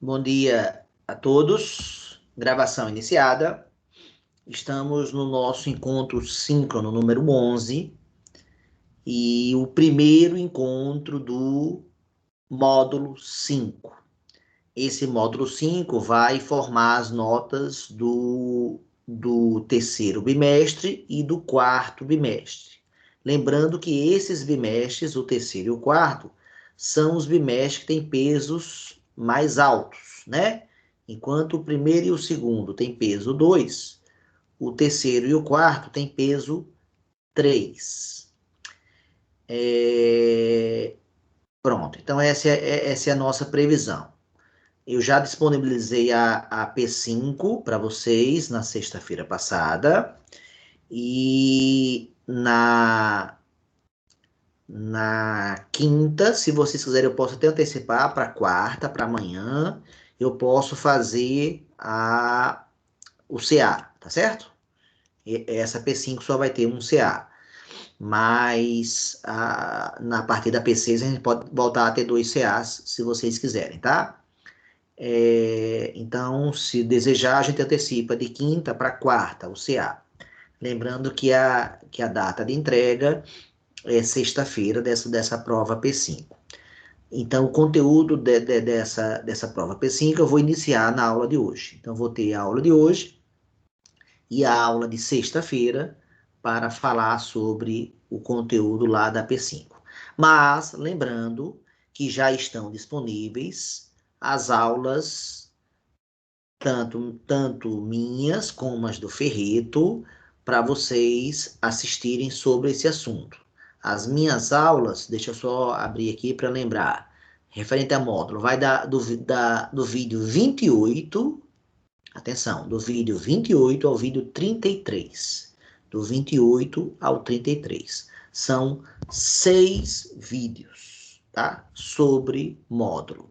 Bom dia a todos. Gravação iniciada. Estamos no nosso encontro síncrono número 11 e o primeiro encontro do módulo 5. Esse módulo 5 vai formar as notas do terceiro bimestre e do quarto bimestre. Lembrando que esses bimestres, o terceiro e o quarto, são os bimestres que têm pesos mais altos, né? Enquanto o primeiro e o segundo têm peso 2, o terceiro e o quarto têm peso 3. Pronto, então essa é a nossa previsão. Eu já disponibilizei a P5 para vocês na sexta-feira passada. E na quinta, se vocês quiserem, eu posso até antecipar para quarta, para amanhã. Eu posso fazer o CA, tá certo? Essa P5 só vai ter um CA. Mas na partir da P6 a gente pode voltar a ter 2 CAs, se vocês quiserem, tá? Então, se desejar, a gente antecipa de quinta para quarta, o CA. Lembrando que a data de entrega é sexta-feira dessa prova P5. Então, o conteúdo dessa prova P5 eu vou iniciar na aula de hoje. Então, vou ter a aula de hoje e a aula de sexta-feira para falar sobre o conteúdo lá da P5. Mas, lembrando que já estão disponíveis as aulas tanto minhas como as do Ferreto, para vocês assistirem sobre esse assunto. As minhas aulas, deixa eu só abrir aqui para lembrar, referente a módulo, vai do vídeo 28, atenção, do vídeo 28 ao vídeo 33. Do 28 ao 33. São 6 vídeos, tá? Sobre módulo.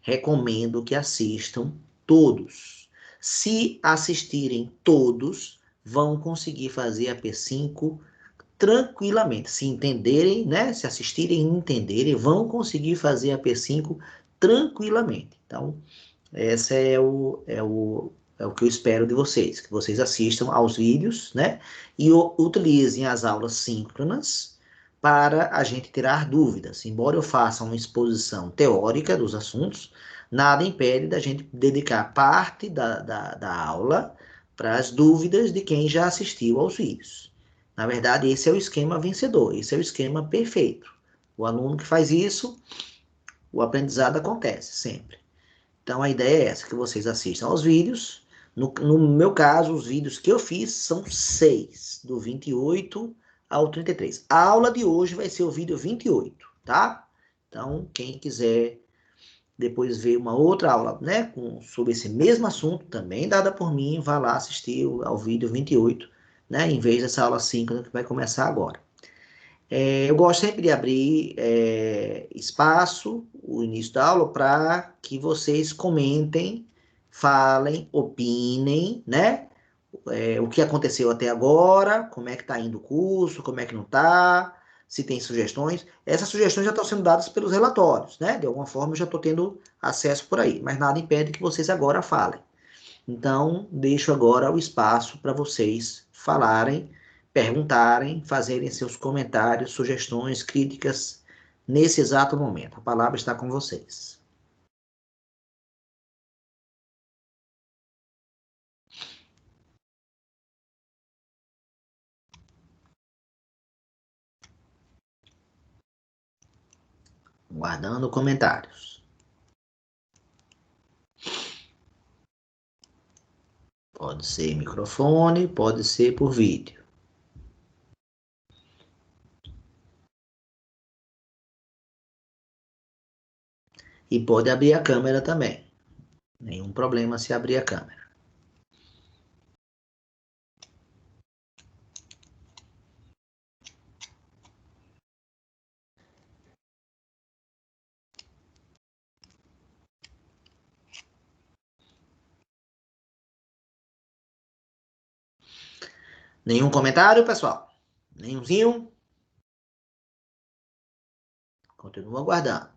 Recomendo que assistam todos. Se assistirem todos, vão conseguir fazer a P5 tranquilamente. Se entenderem, né? Se assistirem e entenderem, vão conseguir fazer a P5 tranquilamente. Então, esse é o que eu espero de vocês, que vocês assistam aos vídeos, né? E utilizem as aulas síncronas para a gente tirar dúvidas. Embora eu faça uma exposição teórica dos assuntos, nada impede da gente dedicar parte da aula para as dúvidas de quem já assistiu aos vídeos. Na verdade, esse é o esquema vencedor, esse é o esquema perfeito. O aluno que faz isso, o aprendizado acontece sempre. Então, a ideia é essa, que vocês assistam aos vídeos. No meu caso, os vídeos que eu fiz são 6, do 28 ao 33. A aula de hoje vai ser o vídeo 28, tá? Então, quem quiser depois ver uma outra aula, né, sobre esse mesmo assunto, também dada por mim, vá lá assistir ao vídeo 28, né, em vez dessa aula síncrona que vai começar agora. Eu gosto sempre de abrir espaço, o início da aula, para que vocês comentem, falem, opinem, né? O que aconteceu até agora, como é que está indo o curso, como é que não está, se tem sugestões. Essas sugestões já estão sendo dadas pelos relatórios, né? De alguma forma eu já estou tendo acesso por aí, mas nada impede que vocês agora falem. Então, deixo agora o espaço para vocês falarem, perguntarem, fazerem seus comentários, sugestões, críticas nesse exato momento. A palavra está com vocês. Guardando comentários. Pode ser microfone, pode ser por vídeo. E pode abrir a câmera também. Nenhum problema se abrir a câmera. Nenhum comentário, pessoal? Nenhumzinho? Continuo aguardando.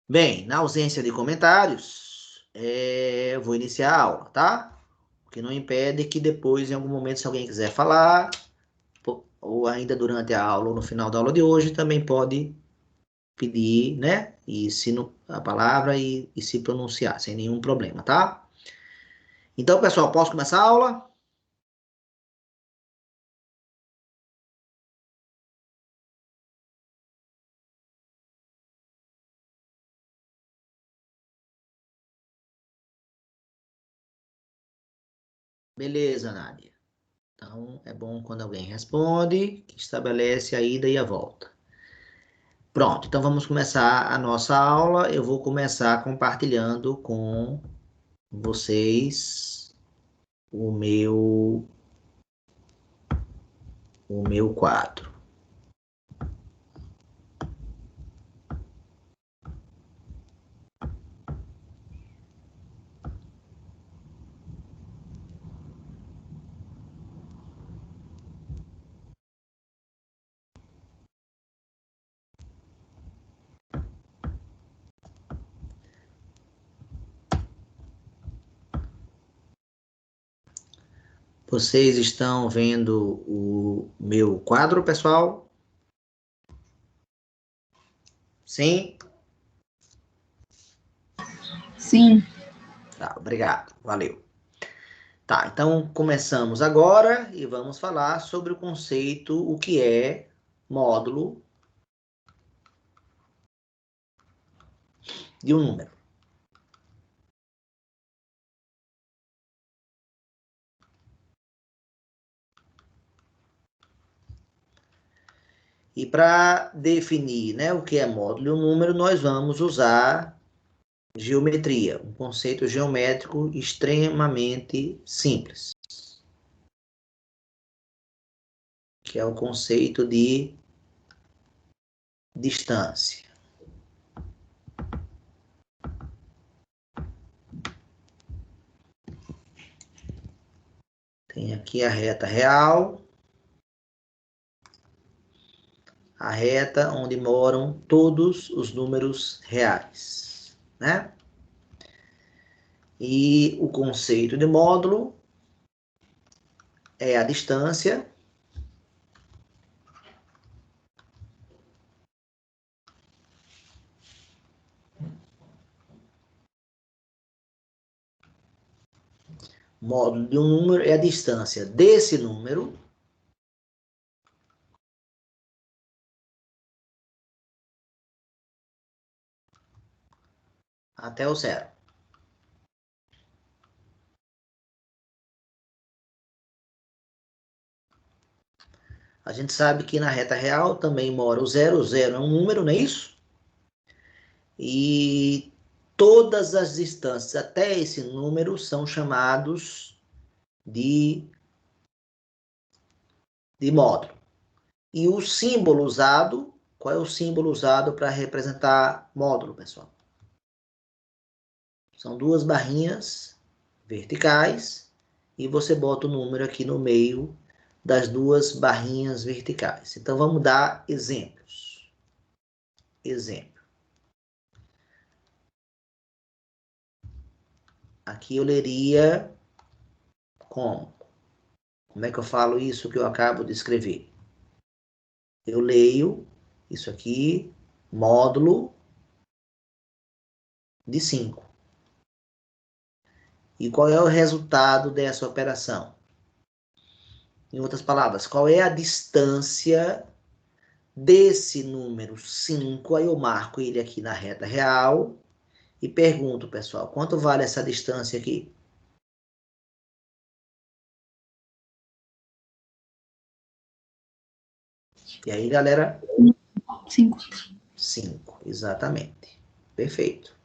Bem, na ausência de comentários, eu vou iniciar a aula, tá? O que não impede que depois, em algum momento, se alguém quiser falar, ou ainda durante a aula ou no final da aula de hoje, também pode pedir, né? E se a palavra e se pronunciar, sem nenhum problema, tá? Então, pessoal, posso começar a aula? Beleza, Nádia. Então, é bom quando alguém responde, que estabelece a ida e a volta. Pronto, então vamos começar a nossa aula. Eu vou começar compartilhando com vocês o meu quadro. Vocês estão vendo o meu quadro, pessoal? Sim? Sim. Tá, obrigado, valeu. Tá, então começamos agora e vamos falar sobre o conceito, o que é módulo de um número. E para definir, né, o que é módulo de um número, nós vamos usar geometria, um conceito geométrico extremamente simples, que é o conceito de distância. Tem aqui a reta real, a reta onde moram todos os números reais, né? E o conceito de módulo é a distância módulo de um número é a distância desse número até o zero. A gente sabe que na reta real também mora o zero é um número, não é isso? E todas as distâncias até esse número são chamados de módulo. E o símbolo usado, qual é o símbolo usado para representar módulo, pessoal? São duas barrinhas verticais e você bota o número aqui no meio das duas barrinhas verticais. Então vamos dar exemplos. Exemplo. Aqui eu leria como? Como é que eu falo isso que eu acabo de escrever? Eu leio isso aqui, módulo de 5. E qual é o resultado dessa operação? Em outras palavras, qual é a distância desse número 5? Aí eu marco ele aqui na reta real e pergunto, pessoal, quanto vale essa distância aqui? E aí, galera? 5. 5, exatamente. Perfeito.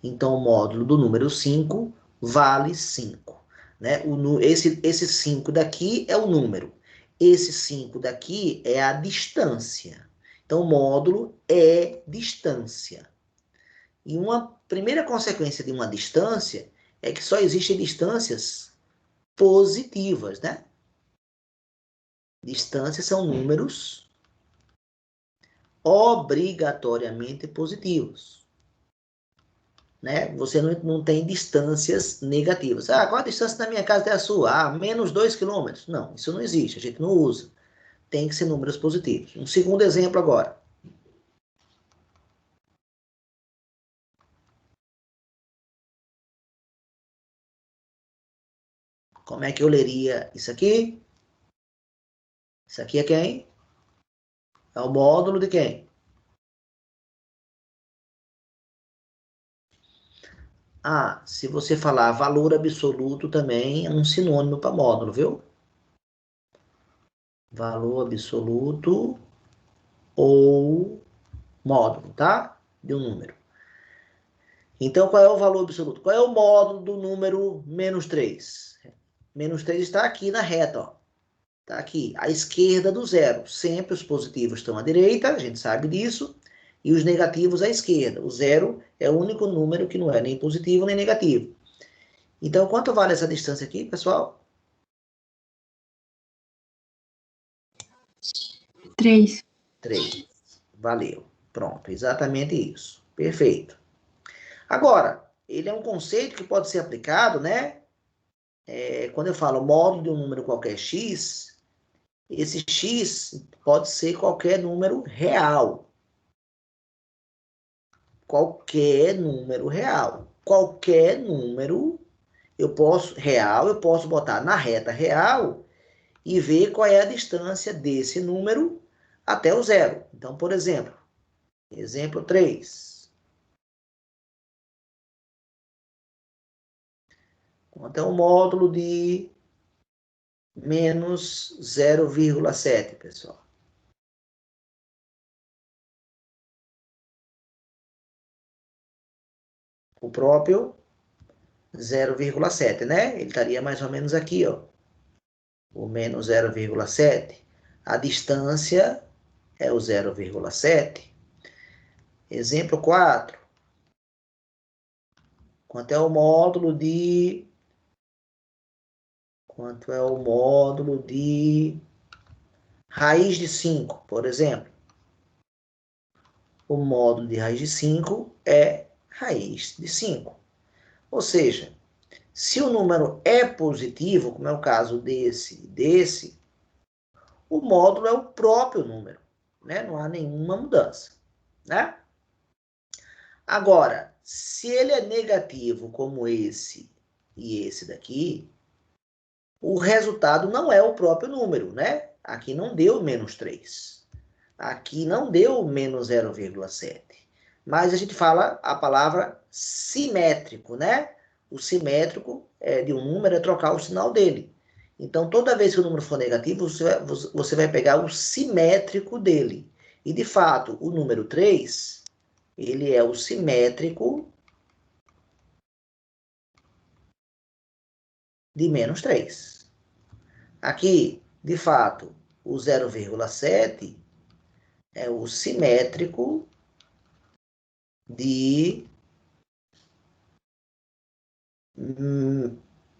Então, o módulo do número 5 vale 5. Né? Esse 5 daqui é o número. Esse 5 daqui é a distância. Então, o módulo é distância. E uma primeira consequência de uma distância é que só existem distâncias positivas, né? Distâncias são números obrigatoriamente positivos. né? Você não tem distâncias negativas. Ah, qual a distância da minha casa até a sua? Ah, menos 2 quilômetros. Não, isso não existe, a gente não usa. Tem que ser números positivos. Um segundo exemplo agora. Como é que eu leria isso aqui? Isso aqui é quem? É o módulo de quem? Ah, se você falar valor absoluto também é um sinônimo para módulo, viu? Valor absoluto ou módulo, tá? De um número. Então, qual é o valor absoluto? Qual é o módulo do número menos 3? Menos 3 está aqui na reta, ó. Está aqui, à esquerda do zero. Sempre os positivos estão à direita, a gente sabe disso, e os negativos à esquerda. O zero é o único número que não é nem positivo nem negativo. Então, quanto vale essa distância aqui, pessoal? 3. 3. Valeu. Pronto, exatamente isso. Perfeito. Agora, ele é um conceito que pode ser aplicado, né? Quando eu falo módulo de um número qualquer x, esse x pode ser qualquer número real. Qualquer número real. Qualquer número eu posso botar na reta real e ver qual é a distância desse número até o zero. Então, por exemplo, exemplo 3. Quanto é o módulo de menos 0,7, pessoal? O próprio 0,7, né? Ele estaria mais ou menos aqui, ó. O menos 0,7. A distância é o 0,7. Exemplo 4. Quanto é o módulo de... Quanto é o módulo de raiz de 5, por exemplo? O módulo de raiz de 5 é raiz de 5. Ou seja, se o número é positivo, como é o caso desse e desse, o módulo é o próprio número, né? Não há nenhuma mudança, né? Agora, se ele é negativo, como esse e esse daqui, o resultado não é o próprio número, né? Aqui não deu menos 3. Aqui não deu menos 0,7. Mas a gente fala a palavra simétrico, né? O simétrico de um número é trocar o sinal dele. Então, toda vez que o número for negativo, você vai pegar o simétrico dele. E, de fato, o número 3, ele é o simétrico de menos 3. Aqui, de fato, o 0,7 é o simétrico de,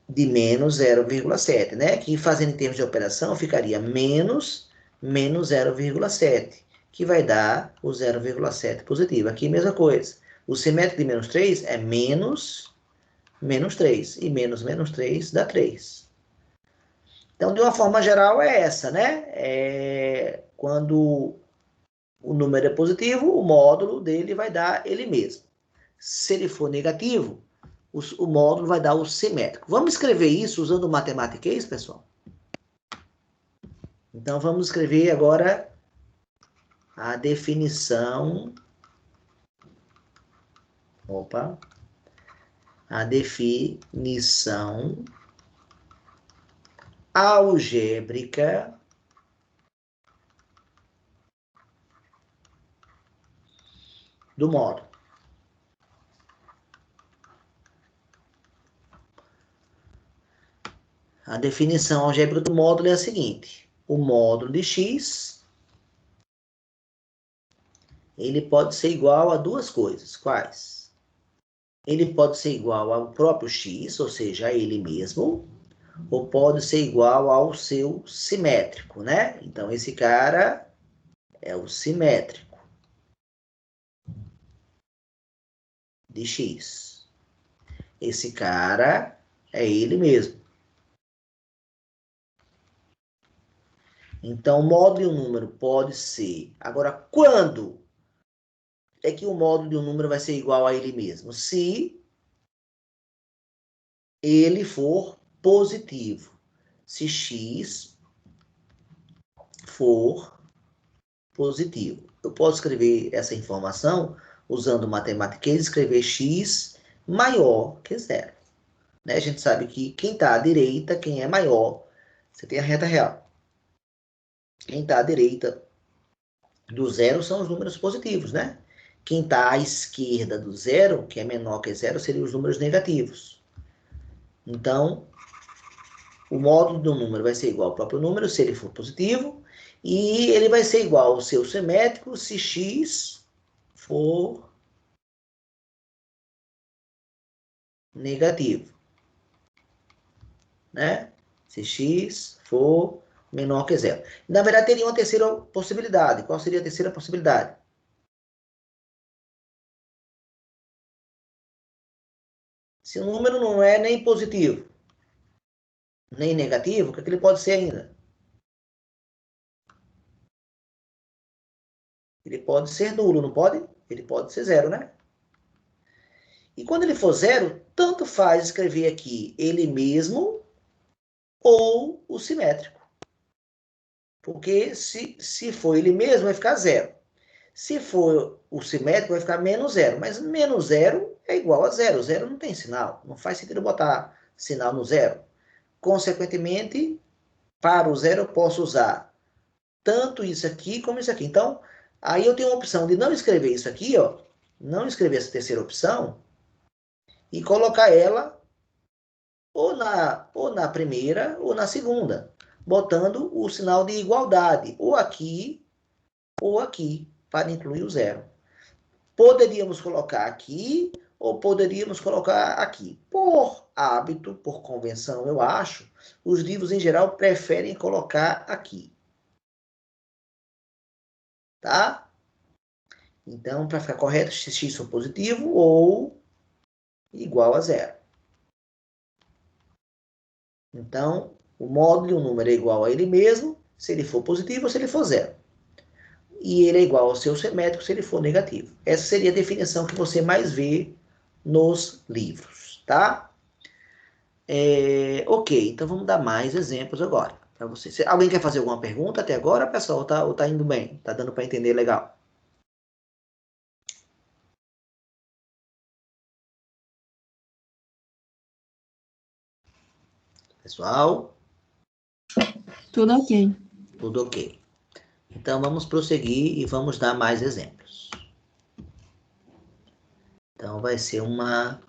de menos 0,7, né? Que fazendo em termos de operação ficaria menos 0,7, que vai dar o 0,7 positivo. Aqui, mesma coisa. O simétrico de menos 3 é menos 3. E menos 3 dá 3. Então, de uma forma geral, é essa, né? Quando o número é positivo, o módulo dele vai dar ele mesmo. Se ele for negativo, o módulo vai dar o simétrico. Vamos escrever isso usando o matematiquês, pessoal? Então, vamos escrever agora a definição. Opa! A definição algébrica do módulo. A definição algébrica do módulo é a seguinte: o módulo de x ele pode ser igual a duas coisas. Quais? Ele pode ser igual ao próprio x, ou seja, a ele mesmo, ou pode ser igual ao seu simétrico, né? Então, esse cara é o simétrico de x. esse cara é ele mesmo. Então, o módulo de um número pode ser... Agora, quando é que o módulo de um número vai ser igual a ele mesmo? Se ele for positivo. Se x for positivo. Eu posso escrever essa informação usando matemática e escrever x maior que zero. Né? A gente sabe que quem está à direita, quem é maior, você tem a reta real. Quem está à direita do zero são os números positivos, né? Quem está à esquerda do zero, que é menor que zero, seriam os números negativos. Então, o módulo do número vai ser igual ao próprio número, se ele for positivo, e ele vai ser igual ao seu simétrico se x for negativo. Né? Se x for menor que zero. Na verdade, teria uma terceira possibilidade. Qual seria a terceira possibilidade? Se o número não é nem positivo, nem negativo, o que ele pode ser ainda? Ele pode ser nulo, não pode? Ele pode ser zero, né? E quando ele for zero, tanto faz escrever aqui ele mesmo ou o simétrico. Porque se for ele mesmo, vai ficar zero. Se for o simétrico, vai ficar menos zero. Mas menos zero é igual a zero. Zero não tem sinal. Não faz sentido botar sinal no zero. Consequentemente, para o zero, eu posso usar tanto isso aqui como isso aqui. Então, aí eu tenho a opção de não escrever isso aqui, ó, não escrever essa terceira opção e colocar ela ou na primeira ou na segunda, botando o sinal de igualdade, ou aqui, para incluir o zero. Poderíamos colocar aqui ou poderíamos colocar aqui. Por hábito, por convenção, eu acho, os livros em geral preferem colocar aqui. Tá? Então, para ficar correto, se x for positivo ou igual a zero. Então, o módulo de um número é igual a ele mesmo, se ele for positivo ou se ele for zero. E ele é igual ao seu simétrico se ele for negativo. Essa seria a definição que você mais vê nos livros, tá? Ok, então vamos dar mais exemplos agora para vocês. Alguém quer fazer alguma pergunta até agora, pessoal? Ou tá indo bem? Tá dando para entender legal? Pessoal? Tudo ok. Tudo ok. Então vamos prosseguir e vamos dar mais exemplos. Então vai ser uma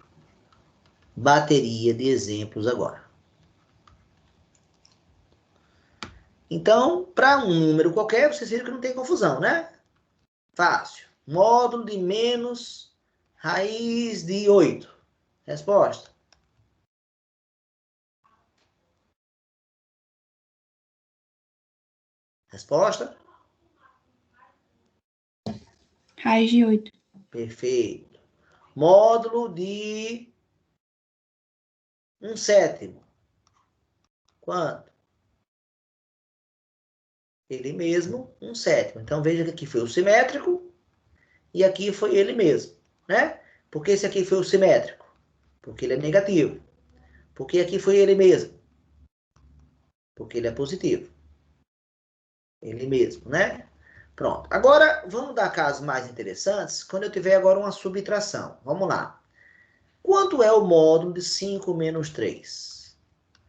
bateria de exemplos agora. Então, para um número qualquer, vocês viram que não tem confusão, né? Fácil. Módulo de menos raiz de 8. Resposta. Resposta? Raiz de 8. Perfeito. Módulo de 1/7. Quanto? Ele mesmo, 1/7. Então, veja que aqui foi o simétrico e aqui foi ele mesmo, né? Porque esse aqui foi o simétrico? Porque ele é negativo. Porque aqui foi ele mesmo? Porque ele é positivo. Ele mesmo, né? Pronto. Agora, vamos dar casos mais interessantes quando eu tiver agora uma subtração. Vamos lá. Quanto é o módulo de 5 menos 3?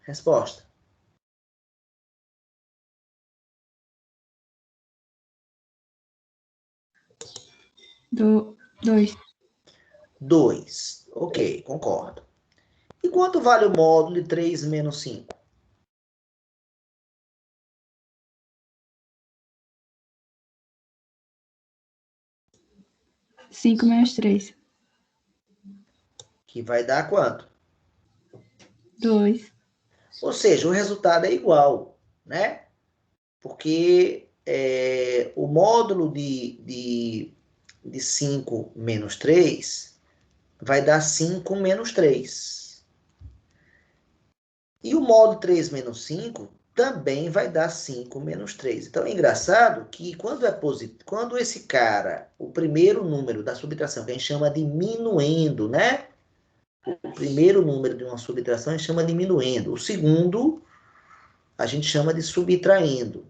Resposta. Do 2. 2. Ok, concordo. E quanto vale o módulo de 3 menos 5? 5 menos 3. Que vai dar quanto? 2. Ou seja, o resultado é igual, né? Porque o módulo de 5 menos 3 vai dar 5 menos 3. E o módulo 3 menos 5 também vai dar 5 menos 3. Então, é engraçado que quando esse cara, o primeiro número da subtração, que a gente chama de minuendo, né? O primeiro número de uma subtração a gente chama de minuendo. O segundo, a gente chama de subtraindo.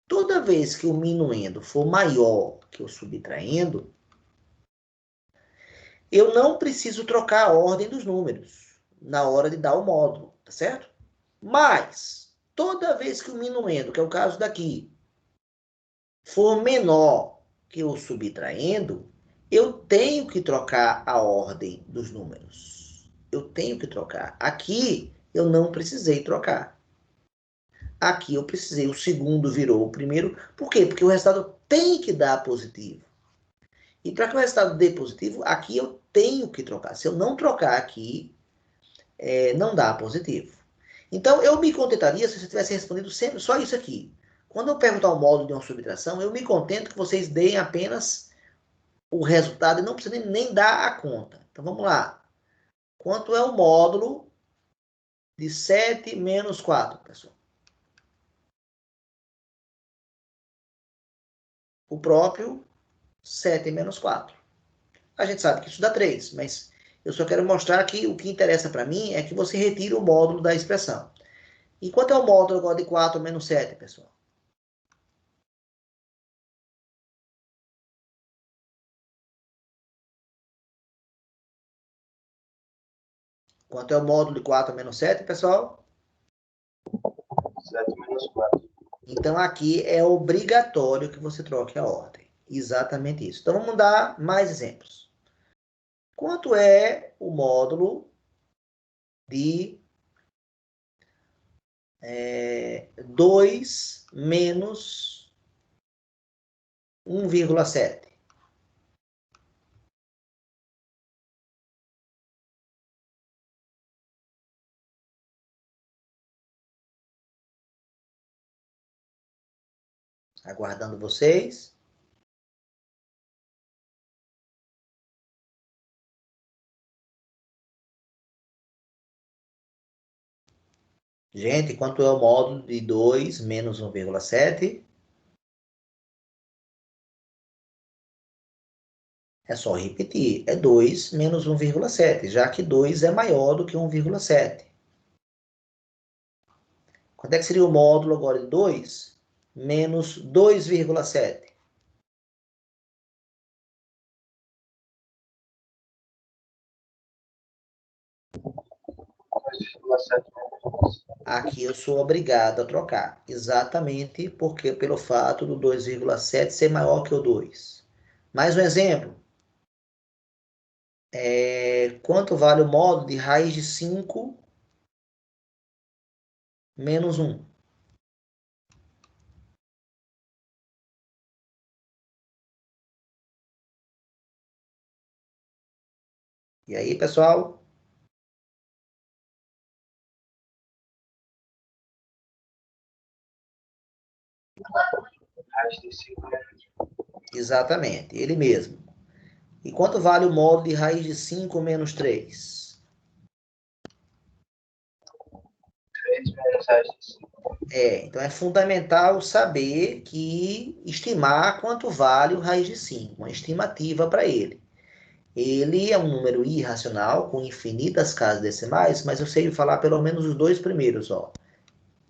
Toda vez que o minuendo for maior que o subtraindo, eu não preciso trocar a ordem dos números na hora de dar o módulo, tá certo? Mas, toda vez que o minuendo, que é o caso daqui, for menor que o subtraindo, eu tenho que trocar a ordem dos números. Eu tenho que trocar. Aqui, eu não precisei trocar. Aqui eu precisei, o segundo virou o primeiro. Por quê? Porque o resultado tem que dar positivo. E para que o resultado dê positivo, aqui eu tenho que trocar. Se eu não trocar aqui, não dá positivo. Então, eu me contentaria se você tivesse respondido sempre só isso aqui. Quando eu perguntar o módulo de uma subtração, eu me contento que vocês deem apenas o resultado e não precisem nem dar a conta. Então, vamos lá. Quanto é o módulo de 7 menos 4, pessoal? O próprio 7 menos 4. A gente sabe que isso dá 3, mas eu só quero mostrar que o que interessa para mim é que você retire o módulo da expressão. E quanto é o módulo agora de 4 menos 7, pessoal? Quanto é o módulo de 4 menos 7, pessoal? 7 menos 4. Então, aqui é obrigatório que você troque a ordem. Exatamente isso. Então, vamos dar mais exemplos. Quanto é o módulo de 2 menos 1,7? Aguardando vocês. Gente, quanto é o módulo de 2 menos 1,7? É só repetir. É 2 menos 1,7, já que 2 é maior do que 1,7. Quanto é que seria o módulo agora de 2 menos 2,7? Aqui eu sou obrigado a trocar, exatamente pelo fato do 2,7 ser maior que o 2. Mais um exemplo. Quanto vale o módulo de raiz de 5 menos 1? E aí, pessoal? Raiz de 5 menos 1. Exatamente, ele mesmo. E quanto vale o módulo de raiz de 5 menos 3? 3 menos raiz de 5. Então é fundamental saber estimar quanto vale o raiz de 5, uma estimativa para ele. Ele é um número irracional, com infinitas casas decimais, mas eu sei falar pelo menos os dois primeiros, ó.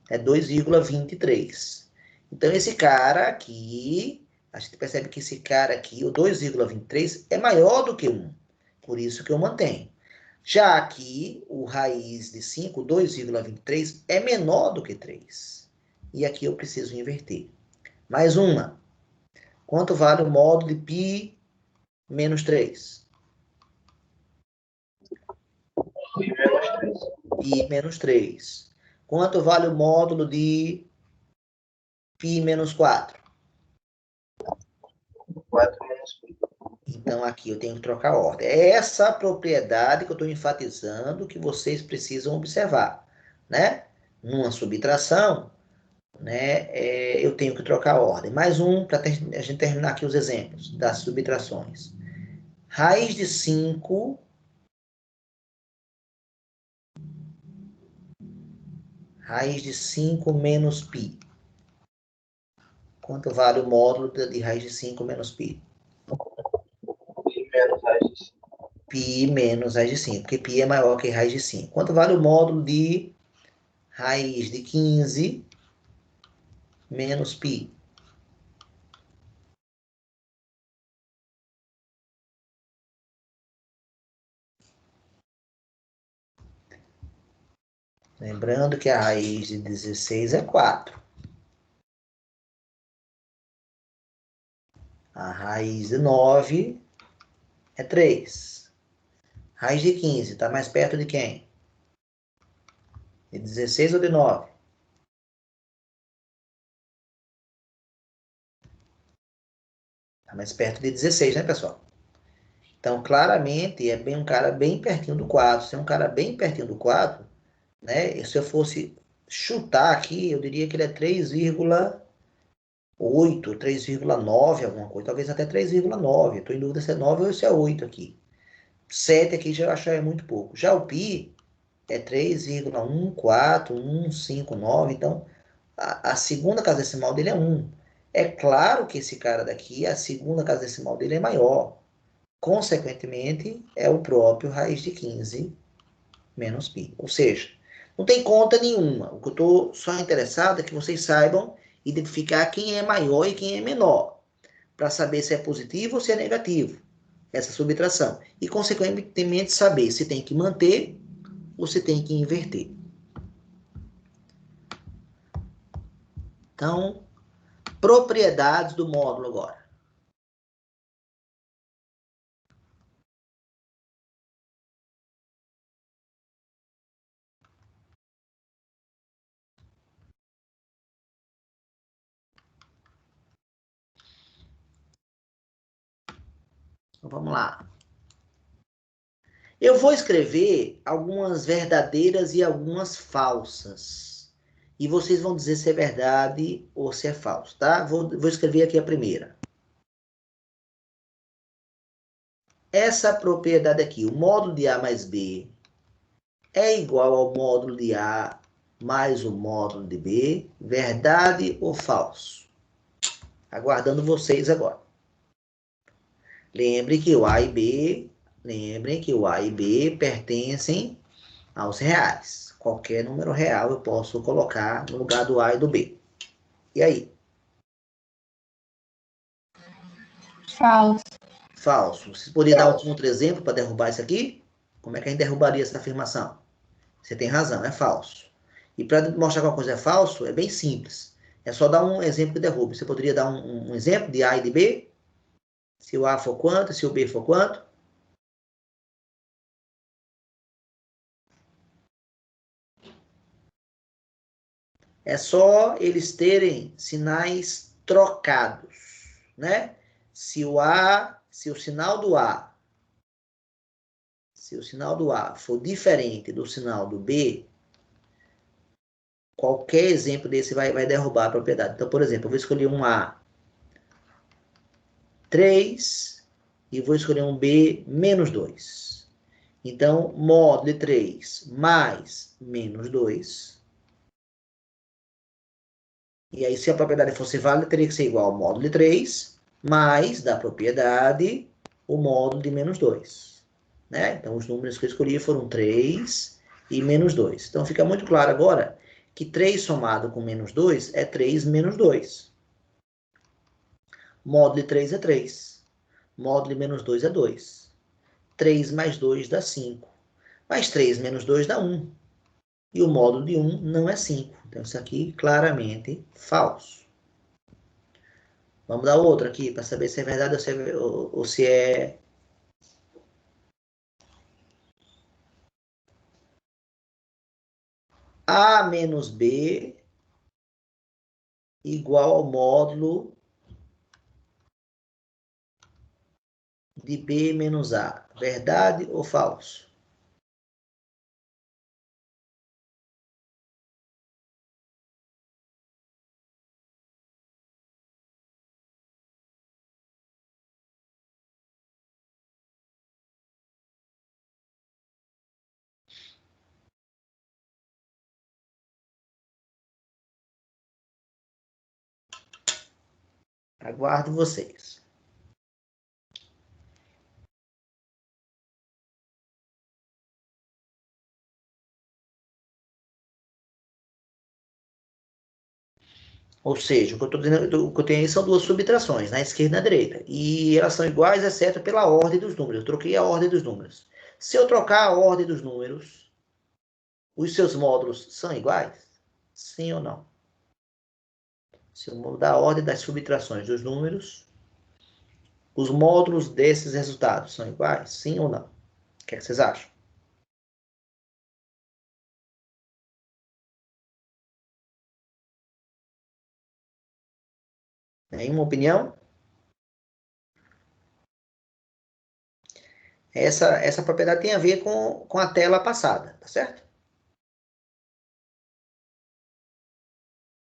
É 2,23. Então, esse cara aqui, a gente percebe que esse cara aqui, o 2,23, é maior do que 1. Por isso que eu mantenho. Já aqui, o raiz de 5, 2,23, é menor do que 3. E aqui eu preciso inverter. Mais uma. Quanto vale o módulo de π menos 3? Π menos 3. Π menos 3. Quanto vale o módulo de π menos 4? 4 menos π. Então, aqui eu tenho que trocar a ordem. É essa propriedade que eu estou enfatizando que vocês precisam observar, né? Numa subtração, né, eu tenho que trocar a ordem. Mais um, para a gente terminar aqui os exemplos das subtrações. Raiz de 5 menos π. Quanto vale o módulo de raiz de 5 menos π? E menos raiz de 5. Π menos raiz de 5, porque π é maior que raiz de 5. Quanto vale o módulo de raiz de 15 menos π? Lembrando que a raiz de 16 é 4. A raiz de 9 é 3. Raiz de 15 está mais perto de quem? De 16 ou de 9? Está mais perto de 16, né, pessoal? Então, claramente, é bem um cara bem pertinho do 4. Se é um cara bem pertinho do 4, né? E se eu fosse chutar aqui, eu diria que ele é 3,8, 3,9, alguma coisa. Talvez até 3,9. Estou em dúvida se é 9 ou se é 8 aqui. 7 aqui já acho é muito pouco. Já o π é 3,14159. Então, a segunda casa decimal dele é 1. É claro que esse cara daqui, a segunda casa decimal dele é maior. Consequentemente, é o próprio raiz de 15 menos π. Ou seja, não tem conta nenhuma. O que eu estou só interessado é que vocês saibam identificar quem é maior e quem é menor, para saber se é positivo ou se é negativo, essa subtração. E, consequentemente, saber se tem que manter ou se tem que inverter. Então, propriedades do módulo agora. Então, vamos lá. Eu vou escrever algumas verdadeiras e algumas falsas. E vocês vão dizer se é verdade ou se é falso, tá? Vou escrever aqui a primeira. Essa propriedade aqui, o módulo de A mais B, é igual ao módulo de A mais o módulo de B. Verdade ou falso? Aguardando vocês agora. Lembrem que o A e B, lembrem que o A e B pertencem aos reais. Qualquer número real eu posso colocar no lugar do A e do B. E aí? Falso. Falso. Você poderia dar um contra-exemplo para derrubar isso aqui? Como é que a gente derrubaria essa afirmação? Você tem razão, é falso. E para mostrar que uma coisa é falso, é bem simples. É só dar um exemplo que derrube. Você poderia dar um exemplo de A e de B? Se o A for quanto, se o B for quanto? É só eles terem sinais trocados, né? Se o sinal do A, se o sinal do A for diferente do sinal do B, qualquer exemplo desse vai derrubar a propriedade. Então, por exemplo, eu vou escolher um A 3 e vou escolher um B menos 2. Então, módulo de 3 mais menos 2. E aí, se a propriedade fosse válida, teria que ser igual ao módulo de 3 mais da propriedade o módulo de menos 2. Né? Então, os números que eu escolhi foram 3 e menos 2. Então, fica muito claro agora que 3 somado com menos 2 é 3 menos 2. Módulo de 3 é 3. Módulo de menos 2 é 2. 3 mais 2 dá 5. Mais 3 menos 2 dá 1. E o módulo de 1 não é 5. Então, isso aqui claramente falso. Vamos dar outra aqui para saber se é verdade ou se é... A menos B igual ao módulo de B menos A. Verdade ou falso? Aguardo vocês. Ou seja, o que eu estou dizendo, o que eu tenho aí são duas subtrações, na esquerda e na direita. E elas são iguais, exceto pela ordem dos números. Eu troquei a ordem dos números. Se eu trocar a ordem dos números, os seus módulos são iguais? Sim ou não? Se eu mudar a ordem das subtrações dos números, os módulos desses resultados são iguais? Sim ou não? O que é que vocês acham? Nenhuma opinião? Essa propriedade tem a ver com a tela passada, tá certo?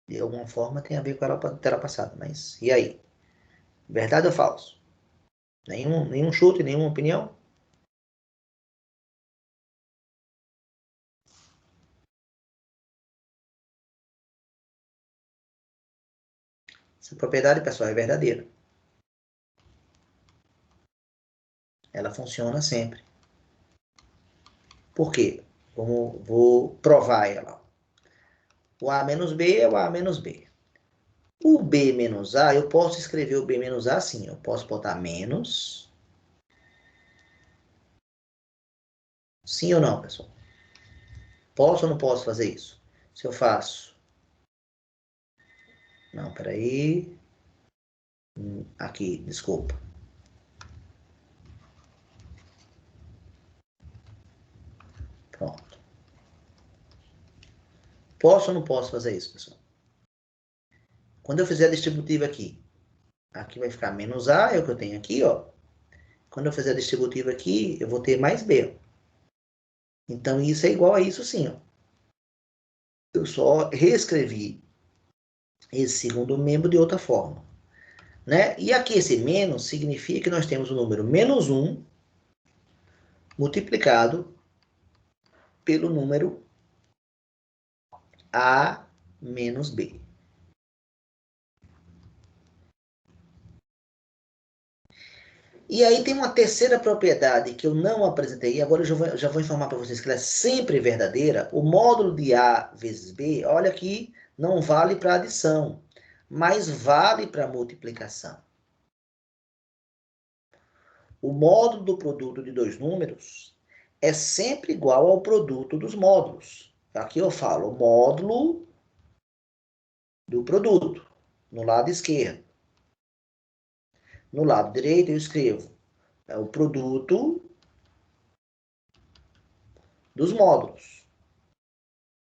De alguma forma tem a ver com a tela passada, mas e aí? Verdade ou falso? Nenhum chute, nenhuma opinião? Essa propriedade, pessoal, é verdadeira. Ela funciona sempre. Por quê? Vou provar ela. O A menos B é o A menos B. O B menos A, eu posso escrever o B menos A assim. Eu posso botar menos. Sim ou não, pessoal? Posso ou não posso fazer isso? Se eu faço... Não, peraí. Aqui, desculpa. Pronto. Posso ou não posso fazer isso, pessoal? Quando eu fizer a distributiva aqui, aqui vai ficar menos A, é o que eu tenho aqui, ó. Quando eu fizer a distributiva aqui, eu vou ter mais B. Então, isso é igual a isso sim, ó. Eu só reescrevi esse segundo membro de outra forma, né? E aqui esse menos significa que nós temos o número menos 1 multiplicado pelo número A menos B. E aí tem uma terceira propriedade que eu não apresentei, e agora eu já vou informar para vocês que ela é sempre verdadeira. O módulo de A vezes B, olha aqui, não vale para adição, mas vale para multiplicação. O módulo do produto de dois números é sempre igual ao produto dos módulos. Aqui eu falo módulo do produto, no lado esquerdo. No lado direito eu escrevo o produto dos módulos.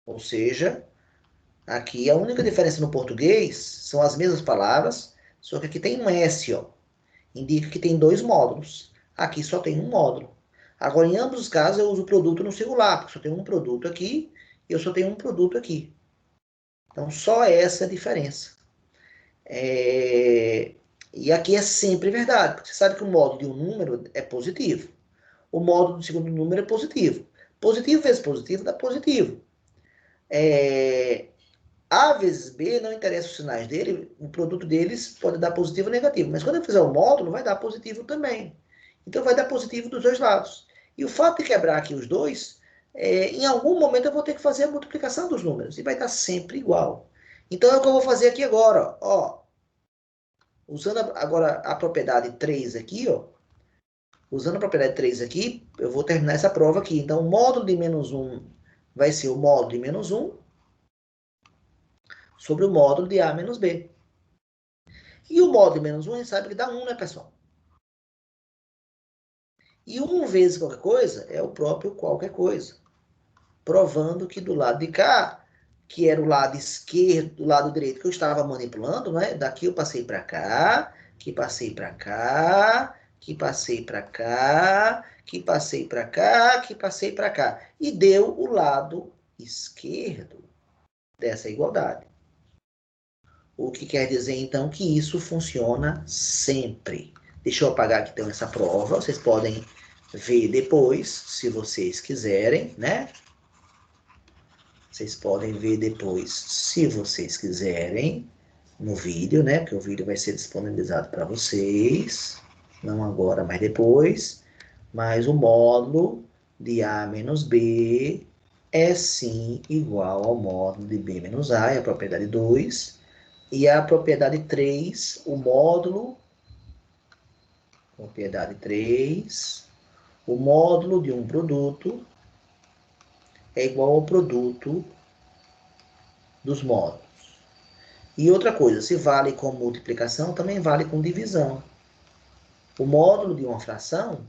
Ou seja, aqui a única diferença no português são as mesmas palavras, só que aqui tem um S, ó. Indica que tem dois módulos. Aqui só tem um módulo. Agora, em ambos os casos, eu uso o produto no singular, porque só tem um produto aqui e eu só tenho um produto aqui. Então, só essa é a diferença. E aqui é sempre verdade, porque você sabe que o módulo de um número é positivo. O módulo do segundo número é positivo. Positivo vezes positivo dá positivo. A vezes B, não interessa os sinais dele, o produto deles pode dar positivo ou negativo. Mas quando eu fizer o módulo, vai dar positivo também. Então vai dar positivo dos dois lados. E o fato de quebrar aqui os dois, em algum momento eu vou ter que fazer a multiplicação dos números. E vai estar sempre igual. Então é o que eu vou fazer aqui agora. Ó, usando agora a propriedade 3 aqui, ó. Usando a propriedade 3 aqui, eu vou terminar essa prova aqui. Então o módulo de menos 1 vai ser o módulo de menos 1 sobre o módulo de A menos B. E o módulo de menos 1, a gente sabe que dá 1, né, pessoal? E 1 vezes qualquer coisa é o próprio qualquer coisa. Provando que do lado de cá, que era o lado esquerdo, do lado direito que eu estava manipulando, né? Daqui eu passei para cá, que passei para cá, que passei para cá, que passei para cá, que passei para cá. E deu o lado esquerdo dessa igualdade. O que quer dizer, então, que isso funciona sempre. Deixa eu apagar aqui, então, essa prova. Vocês podem ver depois, se vocês quiserem, né? Vocês podem ver depois, se vocês quiserem. no vídeo, né? Porque o vídeo vai ser disponibilizado para vocês, não agora, mas depois. Mas o módulo de A menos B é sim igual ao módulo de B menos A, é a propriedade 2. E a propriedade 3, o módulo, propriedade 3, o módulo de um produto é igual ao produto dos módulos. E outra coisa, se vale com multiplicação, também vale com divisão. O módulo de uma fração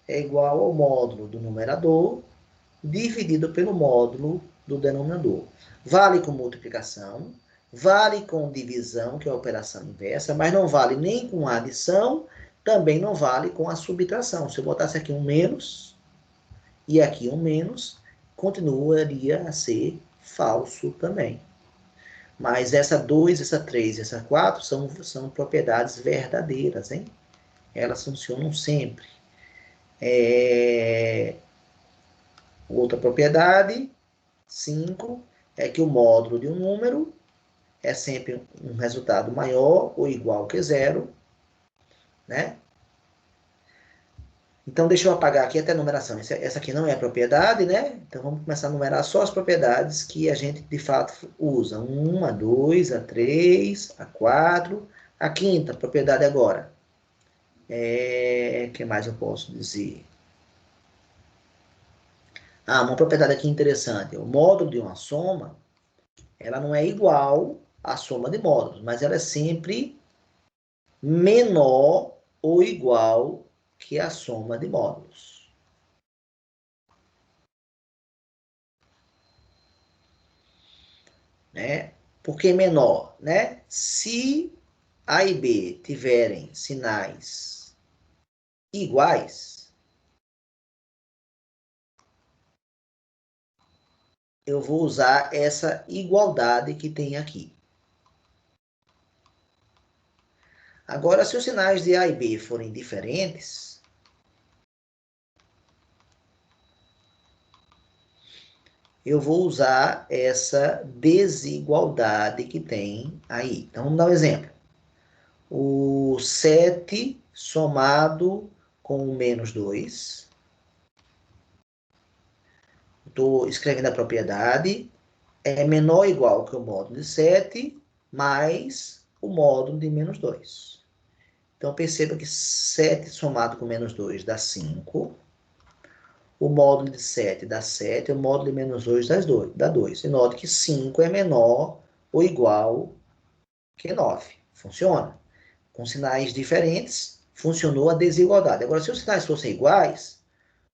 é igual ao módulo do numerador dividido pelo módulo do denominador. Vale com multiplicação, vale com divisão, que é a operação inversa, mas não vale nem com adição, também não vale com a subtração. Se eu botasse aqui um menos e aqui um menos, continuaria a ser falso também. Mas essa 2, essa 3 e essa 4 são propriedades verdadeiras, hein? Elas funcionam sempre. Outra propriedade, 5, é que o módulo de um número é sempre um resultado maior ou igual que zero, né? Então, deixa eu apagar aqui até a numeração. Essa aqui não é a propriedade, né? Então, vamos começar a numerar só as propriedades que a gente, de fato, usa. 1, a 2, a 3, a 4. A quinta propriedade agora. O que mais eu posso dizer? Uma propriedade aqui interessante. O módulo de uma soma, ela não é igual à soma de módulos, mas ela é sempre menor ou igual que a soma de módulos. Né? Por que menor? Né? Se A e B tiverem sinais iguais, eu vou usar essa igualdade que tem aqui. Agora, se os sinais de A e B forem diferentes, eu vou usar essa desigualdade que tem aí. Então, vamos dar um exemplo. O 7 somado com o menos 2. Estou escrevendo a propriedade. É menor ou igual que o módulo de 7 mais o módulo de menos 2. Então, perceba que 7 somado com menos 2 dá 5. O módulo de 7 dá 7, o módulo de menos 2 dá 2. E note que 5 é menor ou igual que 9. Funciona. Com sinais diferentes, funcionou a desigualdade. Agora, se os sinais fossem iguais,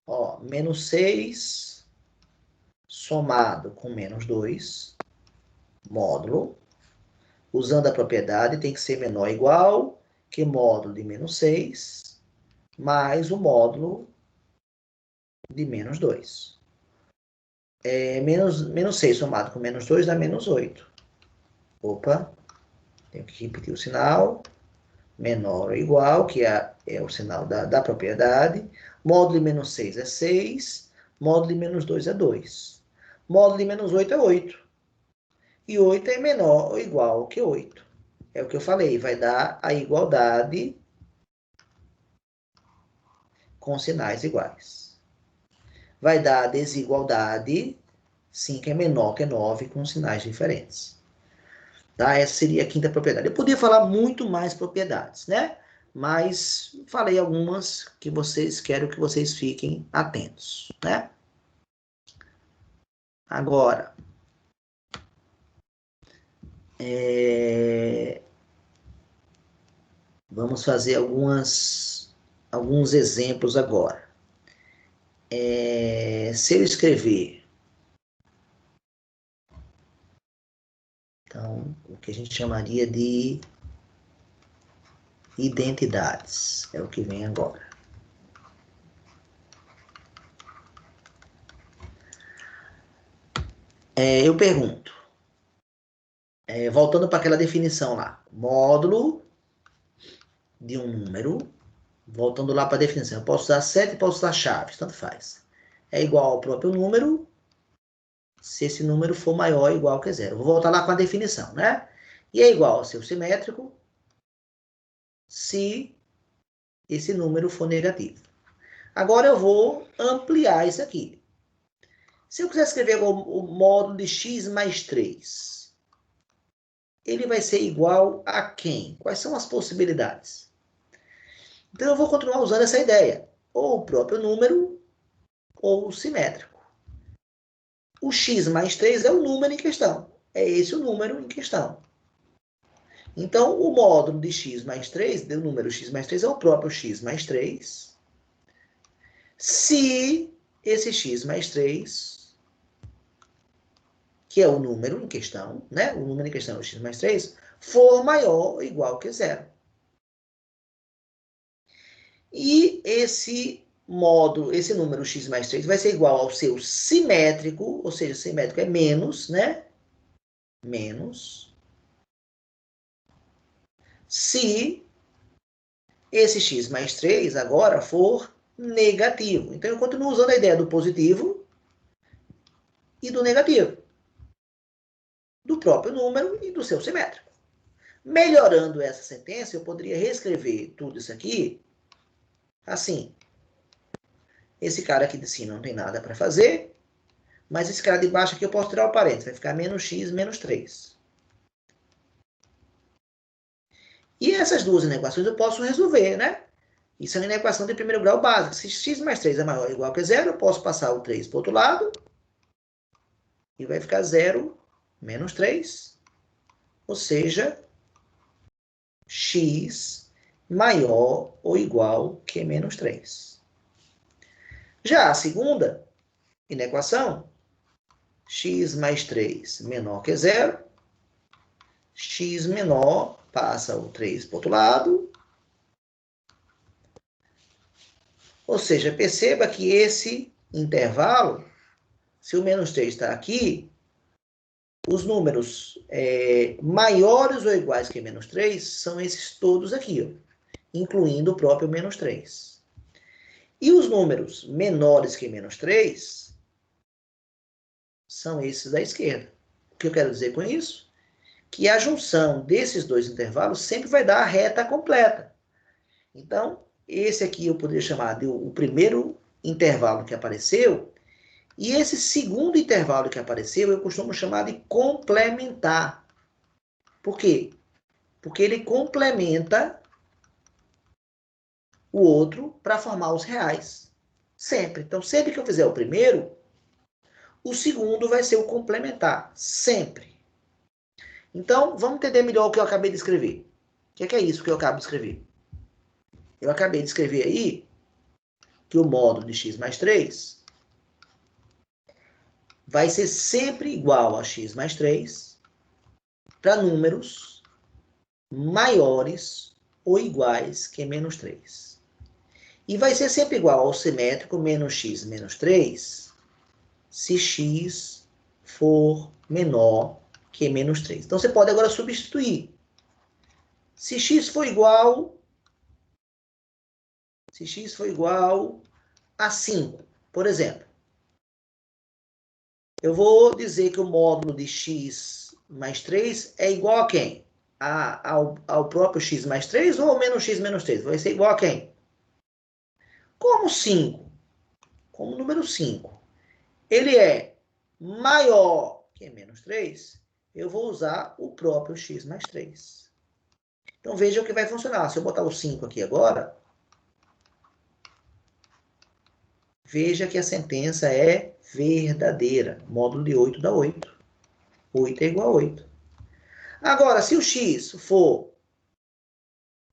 ó, menos 6 somado com menos 2, módulo, usando a propriedade, tem que ser menor ou igual que módulo de menos 6, mais o módulo de menos 2. Menos 6 somado com menos 2 dá menos 8. Opa, tenho que repetir o sinal. Menor ou igual, que é o sinal da propriedade. Módulo de menos 6 é 6. Módulo de menos 2 é 2. Módulo de menos 8 é 8. E 8 é menor ou igual que 8. É o que eu falei, vai dar a igualdade com sinais iguais. Vai dar a desigualdade, 5 é menor que 9 com sinais diferentes. Tá? Essa seria a quinta propriedade. Eu podia falar muito mais propriedades, né? Mas falei algumas que quero que vocês fiquem atentos, né? Agora, vamos fazer alguns exemplos agora. Se eu escrever, então, o que a gente chamaria de identidades, é o que vem agora. Eu pergunto, voltando para aquela definição lá, módulo de um número, voltando lá para a definição, eu posso usar 7 e posso usar chaves, tanto faz. É igual ao próprio número, se esse número for maior ou igual que zero. Vou voltar lá com a definição, né? E é igual ao seu simétrico se esse número for negativo. Agora eu vou ampliar isso aqui. Se eu quiser escrever o módulo de x mais 3, ele vai ser igual a quem? Quais são as possibilidades? Então eu vou continuar usando essa ideia. Ou o próprio número, ou o simétrico. O x mais 3 é o número em questão. É esse o número em questão. Então, o módulo de x mais 3, do número x mais 3, é o próprio x mais 3. Se esse x mais 3, que é o número em questão, né? O número em questão é o x mais 3, for maior ou igual que zero. E esse módulo, esse número x mais 3 vai ser igual ao seu simétrico, ou seja, simétrico é menos, né? Menos. Se esse x mais 3 agora for negativo. Então, eu continuo usando a ideia do positivo e do negativo. Do próprio número e do seu simétrico. Melhorando essa sentença, eu poderia reescrever tudo isso aqui assim. Esse cara aqui de cima não tem nada para fazer, mas esse cara de baixo aqui eu posso tirar o parênteses. Vai ficar menos x menos 3. E essas duas inequações eu posso resolver, né? Isso é uma inequação de primeiro grau básica. Se x mais 3 é maior ou igual que zero, eu posso passar o 3 para o outro lado. E vai ficar 0 menos 3. Ou seja, x maior ou igual que menos 3. Já a segunda inequação, x mais 3 menor que zero. X menor, passa o 3 para o outro lado. Ou seja, perceba que esse intervalo, se o menos 3 está aqui, os números maiores ou iguais que menos 3 são esses todos aqui, ó, incluindo o próprio menos 3. E os números menores que menos 3 são esses da esquerda. O que eu quero dizer com isso? Que a junção desses dois intervalos sempre vai dar a reta completa. Então, esse aqui eu poderia chamar de o primeiro intervalo que apareceu, e esse segundo intervalo que apareceu eu costumo chamar de complementar. Por quê? Porque ele complementa o outro para formar os reais. Sempre. Então, sempre que eu fizer o primeiro, o segundo vai ser o complementar. Sempre. Então, vamos entender melhor o que eu acabei de escrever. O que é isso que eu acabo de escrever? Eu acabei de escrever aí que o módulo de x mais 3 vai ser sempre igual a x mais 3 para números maiores ou iguais que menos 3. E vai ser sempre igual ao simétrico menos x menos 3 se x for menor que menos 3. Então, você pode agora substituir. Se x for igual a 5, por exemplo, eu vou dizer que o módulo de x mais 3 é igual a quem? Ao próprio x mais 3 ou ao menos x menos 3? Vai ser igual a quem? Como 5, como número 5, ele é maior que menos 3, eu vou usar o próprio x mais 3. Então, veja o que vai funcionar. Se eu botar o 5 aqui agora, veja que a sentença é verdadeira. Módulo de 8 dá 8. 8 é igual a 8. Agora, se o x for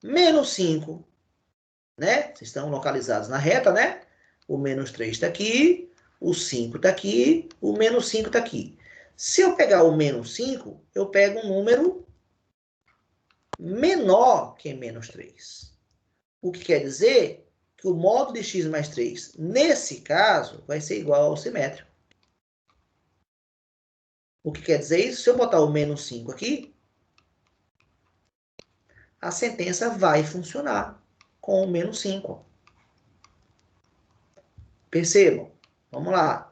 menos 5, né? Vocês estão localizados na reta, né? O menos 3 está aqui, o 5 está aqui, o menos 5 está aqui. Se eu pegar o menos 5, eu pego um número menor que menos 3. O que quer dizer que o módulo de x mais 3, nesse caso, vai ser igual ao simétrico. O que quer dizer isso? Se eu botar o menos 5 aqui, a sentença vai funcionar com o menos 5. Percebam. Vamos lá.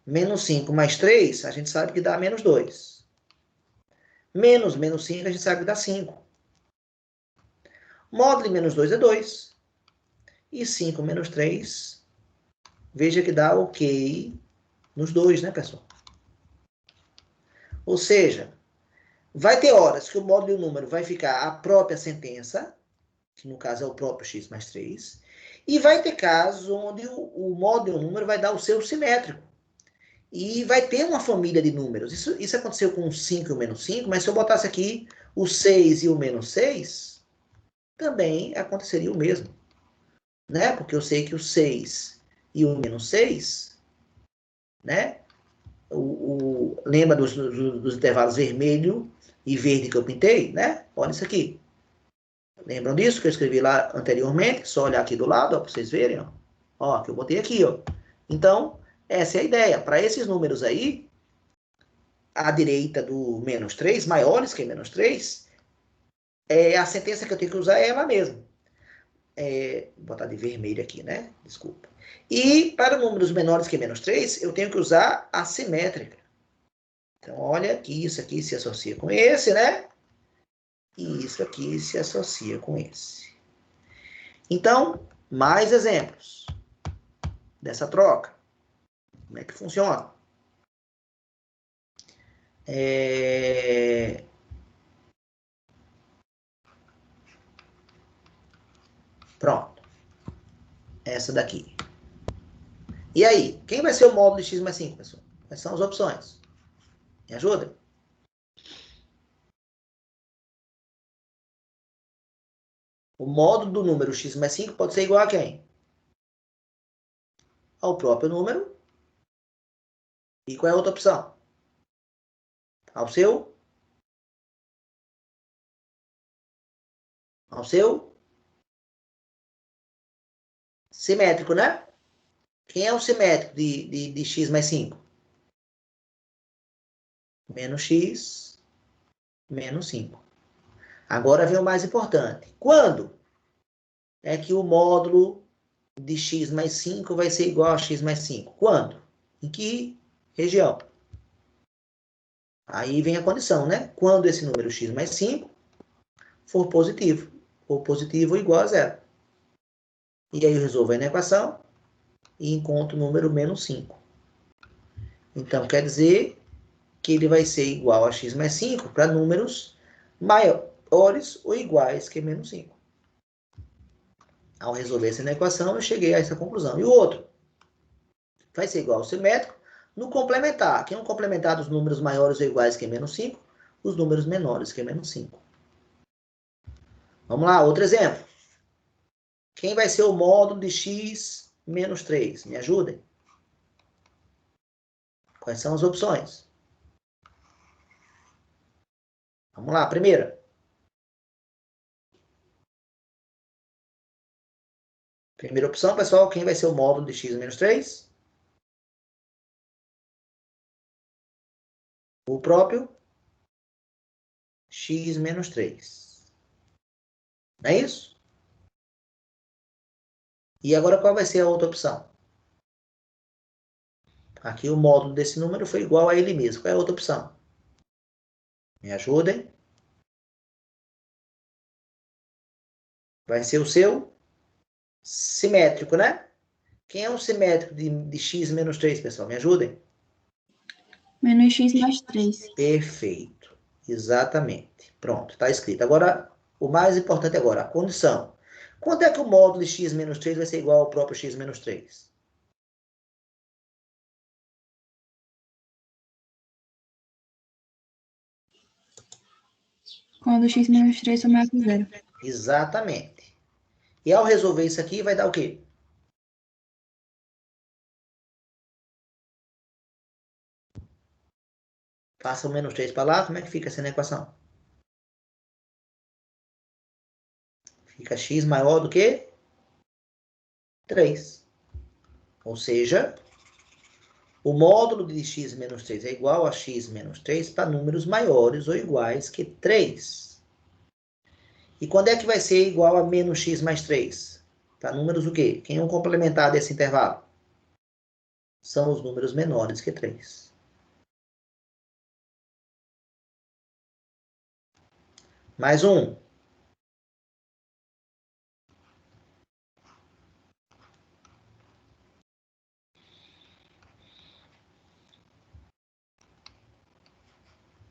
Menos 5 mais 3, a gente sabe que dá menos 2. Menos 5, a gente sabe que dá 5. Módulo de menos 2 é 2. E 5 menos 3, veja que dá ok nos dois, né, pessoal? Ou seja, vai ter horas que o módulo e o número vai ficar a própria sentença, que no caso é o próprio x mais 3, e vai ter casos onde o módulo e o número vai dar o seu simétrico. E vai ter uma família de números. Isso aconteceu com o 5 e o menos 5, mas se eu botasse aqui o 6 e o menos 6, também aconteceria o mesmo. Né? Porque eu sei que o 6 e o menos 6, né? Lembra dos intervalos vermelho e verde que eu pintei, né? Olha isso aqui. Lembram disso que eu escrevi lá anteriormente? Só olhar aqui do lado, para vocês verem, ó. Ó, que eu botei aqui, ó. Então, essa é a ideia. Para esses números aí, à direita do menos 3, maiores que menos 3, a sentença que eu tenho que usar é ela mesma. Vou botar de vermelho aqui, né? Desculpa. E para números menores que menos 3, eu tenho que usar a simétrica. Então, olha que isso aqui se associa com esse, né? E isso aqui se associa com esse. Então, mais exemplos dessa troca. Como é que funciona? Pronto. Essa daqui. E aí, quem vai ser o módulo de x mais 5, pessoal? Quais são as opções? Me ajuda? O módulo do número x mais 5 pode ser igual a quem? Ao próprio número. E qual é a outra opção? Ao seu simétrico, né? Quem é o simétrico de x mais 5? Menos x, menos 5. Agora vem o mais importante. Quando é que o módulo de x mais 5 vai ser igual a x mais 5? Quando? Em que região? Aí vem a condição, né? Quando esse número x mais 5 for positivo. Ou positivo ou igual a zero. E aí eu resolvo a equação e encontro o número menos 5. Então, quer dizer que ele vai ser igual a x mais 5 para números maiores ou iguais que menos 5. Ao resolver essa equação, eu cheguei a essa conclusão. E o outro vai ser igual ao simétrico no complementar. Quem é o complementar dos números maiores ou iguais que menos 5? Os números menores que menos 5. Vamos lá, outro exemplo. Quem vai ser o módulo de x menos 3? Me ajudem. Quais são as opções? Vamos lá, primeira. Primeira opção, pessoal, quem vai ser o módulo de x menos 3? O próprio x menos 3. Não é isso? E agora qual vai ser a outra opção? Aqui o módulo desse número foi igual a ele mesmo. Qual é a outra opção? Me ajudem. Vai ser o seu simétrico, né? Quem é o simétrico de x menos 3, pessoal? Me ajudem. Menos x mais 3. Perfeito. Exatamente. Pronto, está escrito. Agora, o mais importante agora, a condição. Quanto é que o módulo de x menos 3 vai ser igual ao próprio x menos 3? Quando x menos 3 for maior que zero. Exatamente. E ao resolver isso aqui, vai dar o quê? Faça o menos 3 para lá, como é que fica essa equação? Fica x maior do que 3. Ou seja, o módulo de x menos 3 é igual a x menos 3 para números maiores ou iguais que 3. E quando é que vai ser igual a menos x mais 3? Para números o quê? Quem é um complementar desse intervalo? São os números menores que 3. Mais um.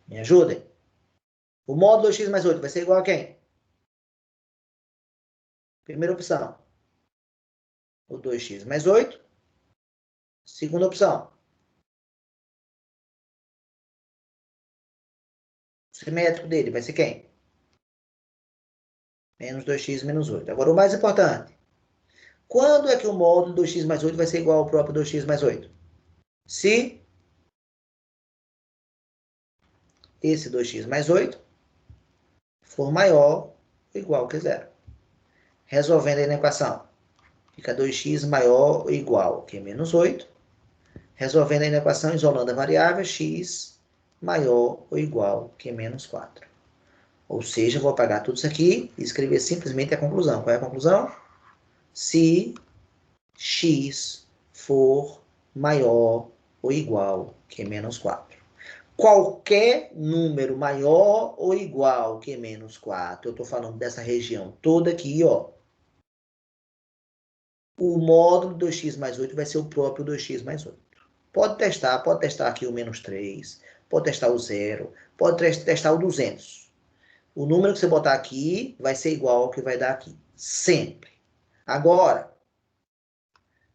Me ajudem. O módulo 2x mais 8 vai ser igual a quem? Primeira opção. O 2x mais 8. Segunda opção. O simétrico dele vai ser quem? Menos 2x menos 8. Agora, o mais importante. Quando é que o módulo 2x mais 8 vai ser igual ao próprio 2x mais 8? Se esse 2x mais 8 for maior ou igual que zero. Resolvendo aí na equação. Fica 2x maior ou igual que menos 8. Resolvendo aí na equação, isolando a variável, x maior ou igual que menos 4. Ou seja, eu vou apagar tudo isso aqui e escrever simplesmente a conclusão. Qual é a conclusão? Se x for maior ou igual que menos 4. Qualquer número maior ou igual que menos 4, eu estou falando dessa região toda aqui, ó. O módulo 2x mais 8 vai ser o próprio 2x mais 8. Pode testar aqui o menos 3, pode testar o 0, pode testar o 200. O número que você botar aqui vai ser igual ao que vai dar aqui. Sempre. Agora,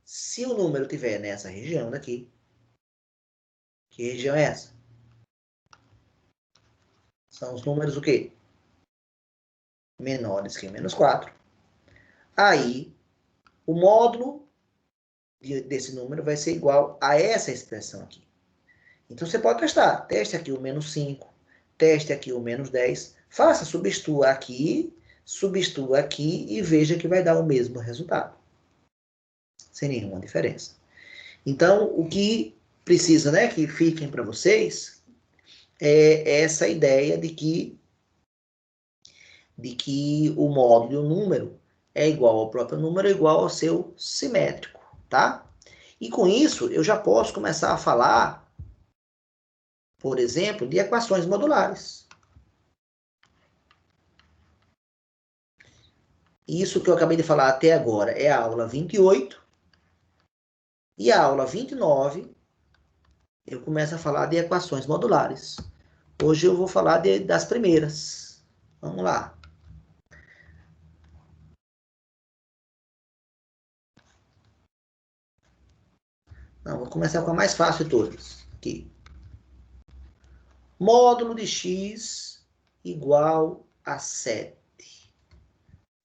se o número estiver nessa região daqui, que região é essa? São os números o quê? Menores que menos 4. Aí, o módulo desse número vai ser igual a essa expressão aqui. Então, você pode testar. Teste aqui o menos 5. Teste aqui o menos 10. Faça, substitua aqui e veja que vai dar o mesmo resultado. Sem nenhuma diferença. Então, o que precisa, né, que fiquem para vocês é essa ideia de que o módulo e o número é igual ao próprio número, é igual ao seu simétrico, tá? E com isso, eu já posso começar a falar, por exemplo, de equações modulares. Isso que eu acabei de falar até agora é a aula 28. E a aula 29, eu começo a falar de equações modulares. Hoje eu vou falar das primeiras. Vamos lá. Não, vou começar com a mais fácil de todas. Aqui. Módulo de x igual a 7.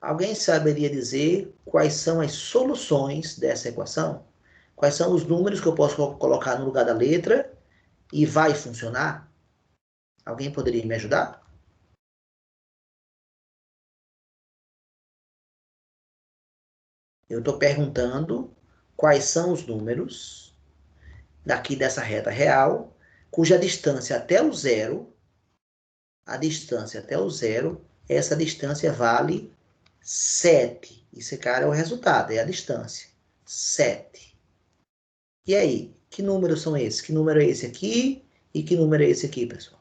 Alguém saberia dizer quais são as soluções dessa equação? Quais são os números que eu posso colocar no lugar da letra e vai funcionar? Alguém poderia me ajudar? Eu estou perguntando quais são os números daqui dessa reta real, cuja distância até o zero, essa distância vale 7. Esse cara é o resultado, é a distância. 7. E aí, que números são esses? Que número é esse aqui? E que número é esse aqui, pessoal?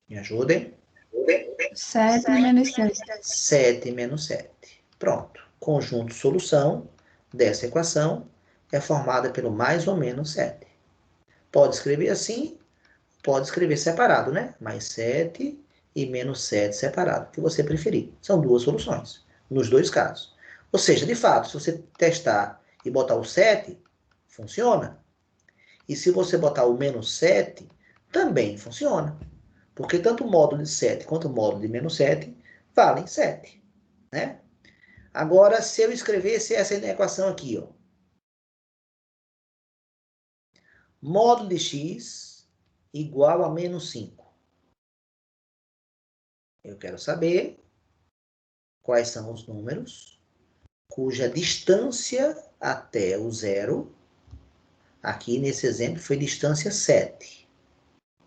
Me ajudem? 7 menos 7. 7 menos 7. Pronto. Conjunto solução dessa equação é formada pelo mais ou menos 7. Pode escrever assim, pode escrever separado, né? Mais 7 e menos 7 separado, o que você preferir. São duas soluções, nos dois casos. Ou seja, de fato, se você testar e botar o 7, funciona. E se você botar o menos 7, também funciona. Porque tanto o módulo de 7 quanto o módulo de menos 7 valem 7. Né? Agora, se eu escrevesse essa equação aqui, ó. Módulo de x igual a menos 5. Eu quero saber quais são os números cuja distância até o zero, aqui nesse exemplo, foi distância 7.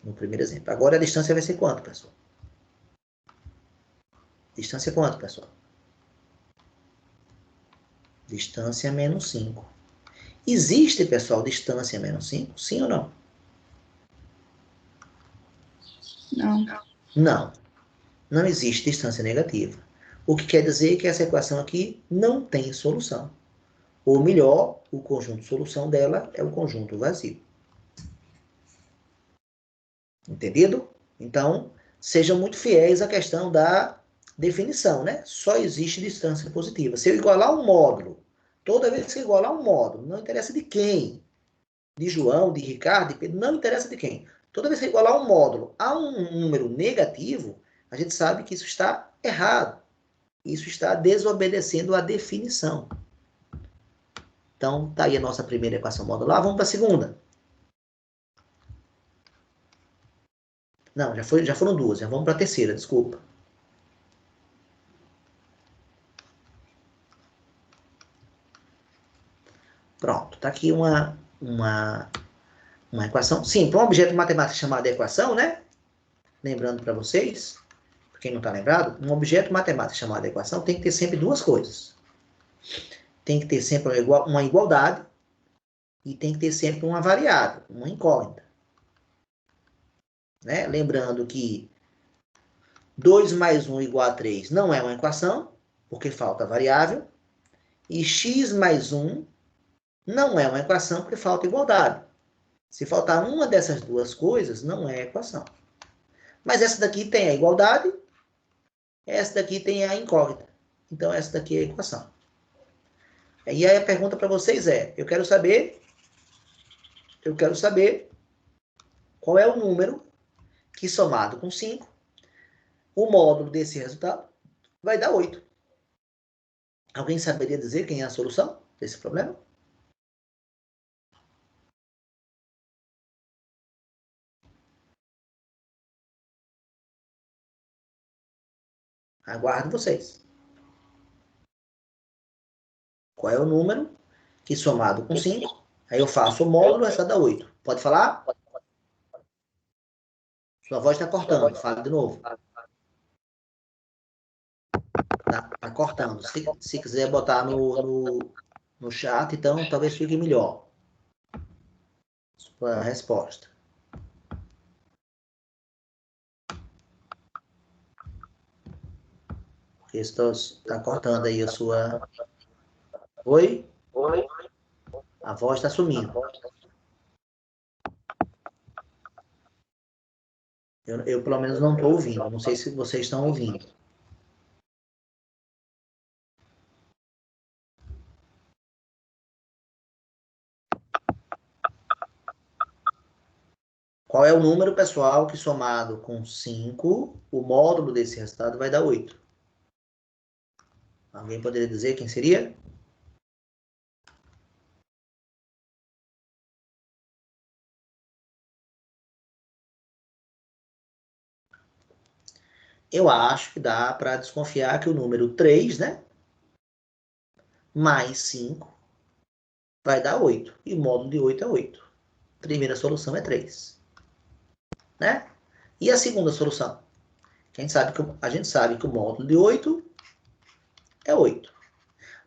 No primeiro exemplo. Agora a distância vai ser quanto, pessoal? Distância quanto, pessoal? Distância menos 5. Existe, pessoal, distância menos 5? Sim ou não? Não. Não. Não existe distância negativa. O que quer dizer que essa equação aqui não tem solução. Ou melhor, o conjunto de solução dela é o conjunto vazio. Entendido? Então, sejam muito fiéis à questão da definição, né? Só existe distância positiva. Se eu igualar um módulo, toda vez que eu igualar um módulo, não interessa de quem, de João, de Ricardo, de Pedro, não interessa de quem. Toda vez que eu igualar um módulo a um número negativo, a gente sabe que isso está errado. Isso está desobedecendo a definição. Então, tá aí a nossa primeira equação modular. Vamos para a segunda. Não, já foram duas. Já vamos para a terceira, desculpa. Pronto, tá aqui uma equação. Sim, para um objeto matemático chamado equação, né? Lembrando para vocês, para quem não está lembrado, um objeto matemático chamado equação tem que ter sempre duas coisas. Tem que ter sempre uma igualdade e tem que ter sempre uma variável, uma incógnita. Né? Lembrando que 2 mais 1 igual a 3 não é uma equação, porque falta variável. E x mais 1 não é uma equação, porque falta igualdade. Se faltar uma dessas duas coisas, não é equação. Mas essa daqui tem a igualdade, essa daqui tem a incógnita. Então, essa daqui é a equação. E aí a pergunta para vocês é, eu quero saber qual é o número que, somado com 5, o módulo desse resultado vai dar 8. Alguém saberia dizer quem é a solução desse problema? Aguardo vocês. Qual é o número que, somado com 5, aí eu faço o módulo, essa dá 8. Pode falar? Sua voz está cortando. Fala de novo. Tá cortando. Se quiser botar no chat, então talvez fique melhor. Sua resposta. Porque está cortando aí a sua... Oi? Oi? A voz está sumindo. Eu pelo menos não estou ouvindo. Não sei se vocês estão ouvindo. Qual é o número, pessoal, que, somado com 5, o módulo desse resultado vai dar 8? Alguém poderia dizer quem seria? Eu acho que dá para desconfiar que o número 3, né? Mais 5 vai dar 8. E o módulo de 8 é 8. Primeira solução é 3. Né? E a segunda solução? A gente sabe que o módulo de 8 é 8.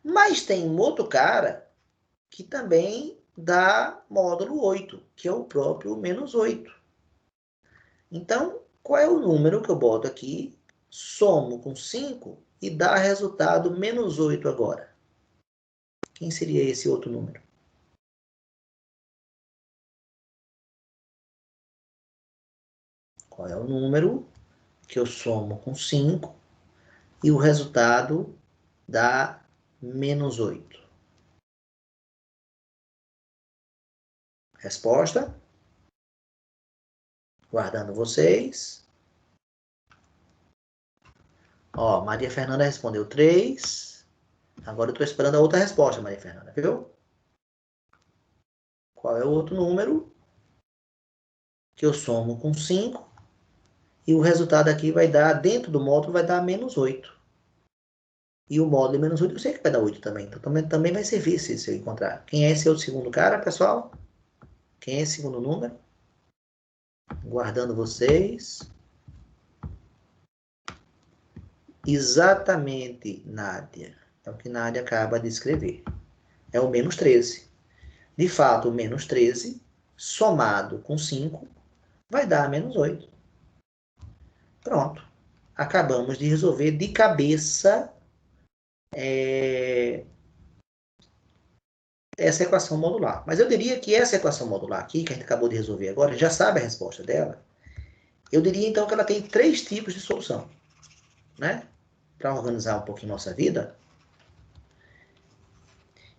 Mas tem um outro cara que também dá módulo 8, que é o próprio menos 8. Então, qual é o número que eu boto aqui, somo com 5 e dá resultado menos 8 agora? Quem seria esse outro número? Qual é o número que eu somo com 5 e o resultado dá menos 8? Resposta? Guardando vocês. Ó, Maria Fernanda respondeu 3. Agora eu estou esperando a outra resposta, Maria Fernanda, viu? Qual é o outro número que eu somo com 5 e o resultado aqui vai dar, dentro do módulo, vai dar menos 8. E o módulo de menos 8 eu sei que vai dar 8 também. Então também vai servir se eu encontrar. Quem é esse outro segundo cara, pessoal? Quem é esse segundo número? Guardando vocês. Exatamente, Nádia. É o que Nádia acaba de escrever. É o menos 13. De fato, o menos 13, somado com 5, vai dar menos 8. Pronto. Acabamos de resolver de cabeça essa equação modular. Mas eu diria que essa equação modular aqui, que a gente acabou de resolver agora, já sabe a resposta dela. Eu diria, então, que ela tem 3 tipos de solução, né? Para organizar um pouquinho nossa vida.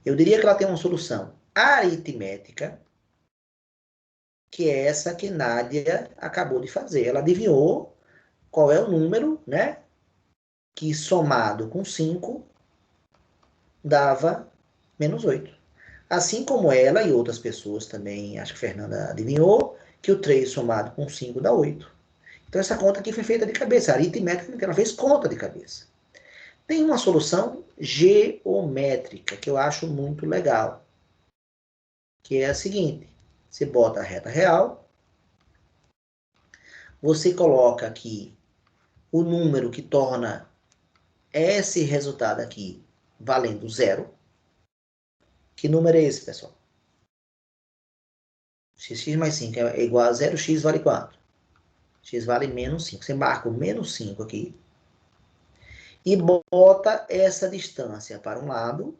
Eu diria que ela tem uma solução aritmética, que é essa que Nádia acabou de fazer. Ela adivinhou qual é o número, né? Que somado com 5 dava menos 8. Assim como ela e outras pessoas também, acho que a Fernanda adivinhou, que o 3 somado com 5 dá 8. Então essa conta aqui foi feita de cabeça, aritmética, ela fez conta de cabeça. Tem uma solução geométrica que eu acho muito legal, que é a seguinte: você bota a reta real, você coloca aqui o número que torna esse resultado aqui valendo zero. Que número é esse, pessoal? X mais 5 é igual a zero, x vale quanto? X vale menos 5. Você marca o menos 5 aqui e bota essa distância para um lado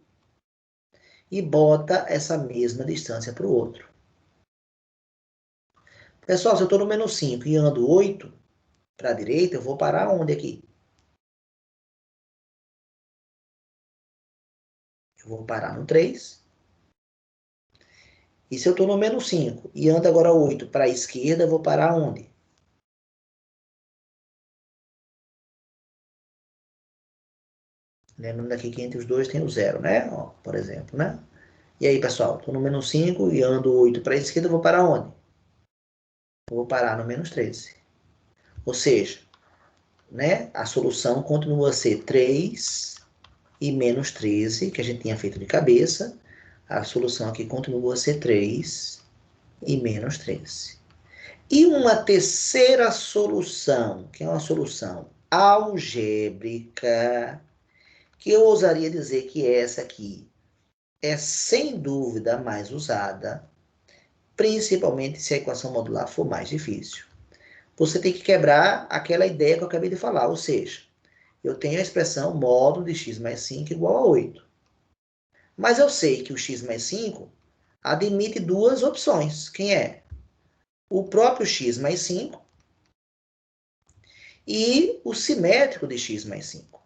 e bota essa mesma distância para o outro. Pessoal, se eu estou no menos 5 e ando 8 para a direita, eu vou parar onde aqui? Eu vou parar no 3. E se eu estou no menos 5 e ando agora 8 para a esquerda, eu vou parar onde? Lembrando aqui que entre os dois tem o 0, né? Ó, por exemplo, né? E aí, pessoal, estou no menos 5 e ando 8 para a esquerda, eu vou parar onde? Eu vou parar no menos 13. Ou seja, né, a solução continua a ser 3 e menos 13, que a gente tinha feito de cabeça. A solução aqui continua a ser 3 e menos 13. E uma terceira solução, que é uma solução algébrica, que eu ousaria dizer que essa aqui é sem dúvida a mais usada, principalmente se a equação modular for mais difícil. Você tem que quebrar aquela ideia que eu acabei de falar, ou seja, eu tenho a expressão módulo de x mais 5 igual a 8. Mas eu sei que o x mais 5 admite duas opções. Quem é? O próprio x mais 5 e o simétrico de x mais 5.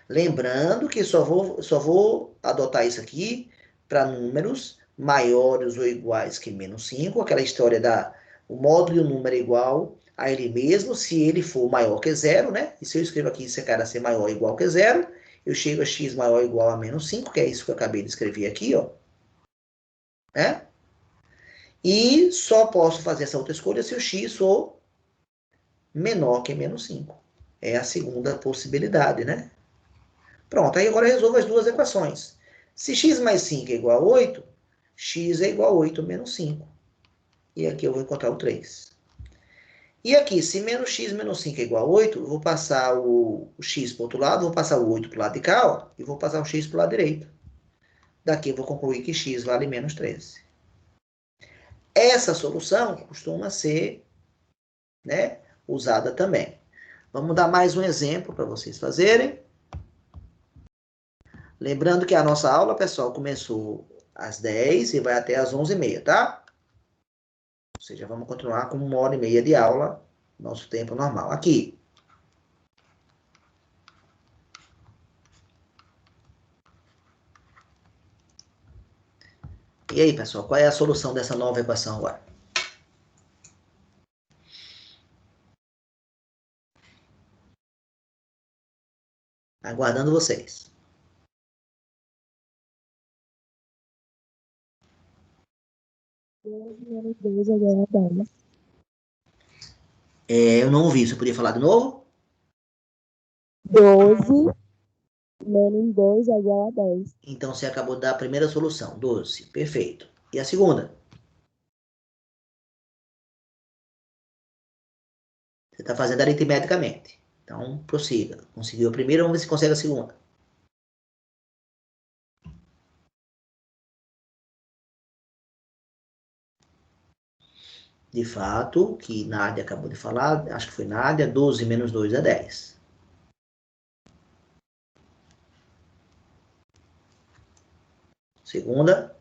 Lembrando que só vou adotar isso aqui para números maiores ou iguais que menos 5, aquela história o módulo e o número é igual a ele mesmo, se ele for maior que zero, né? E se eu escrevo aqui esse cara ser maior ou igual que zero, eu chego a x maior ou igual a menos 5, que é isso que eu acabei de escrever aqui, ó. Né? E só posso fazer essa outra escolha se o x for menor que menos 5. É a segunda possibilidade, né? Pronto, aí agora eu resolvo as duas equações. Se x mais 5 é igual a 8, x é igual a 8 menos 5. E aqui eu vou encontrar o 3. E aqui, se menos x menos 5 é igual a 8, eu vou passar o x para o outro lado, vou passar o 8 para o lado de cá, ó, e vou passar o x para o lado direito. Daqui eu vou concluir que x vale menos 13. Essa solução costuma ser, né, usada também. Vamos dar mais um exemplo para vocês fazerem. Lembrando que a nossa aula, pessoal, começou às 10 e vai até às 11h30, tá? Ou seja, vamos continuar com 1h30 de aula, nosso tempo normal. Aqui. E aí, pessoal, qual é a solução dessa nova equação agora? Aguardando vocês. Menos 2 é igual a 10. Eu não ouvi, você podia falar de novo? 12 menos 2 é igual a 10. Então você acabou de dar a primeira solução, 12. Perfeito. E a segunda? Você está fazendo aritmeticamente. Então, prossiga. Conseguiu a primeira, vamos ver se consegue a segunda. de fato, que Nádia acabou de falar, acho que foi Nádia, 12 menos 2 é 10. Segunda.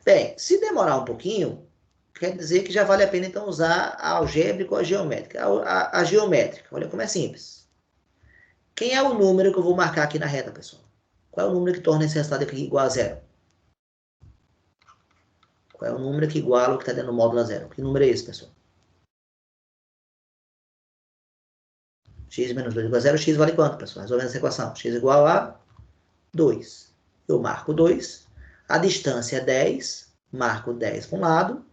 Bem, se demorar um pouquinho, quer dizer que já vale a pena então usar a algébrica ou a geométrica. A geométrica, olha como é simples. Quem é o número que eu vou marcar aqui na reta, pessoal? Qual é o número que torna esse resultado aqui igual a zero? Qual é o número que iguala o que está dentro do módulo a zero? Que número é esse, pessoal? X menos 2 igual a zero. X vale quanto, pessoal? Resolvendo essa equação. X igual a 2. Eu marco 2. A distância é 10. Marco 10 para um lado.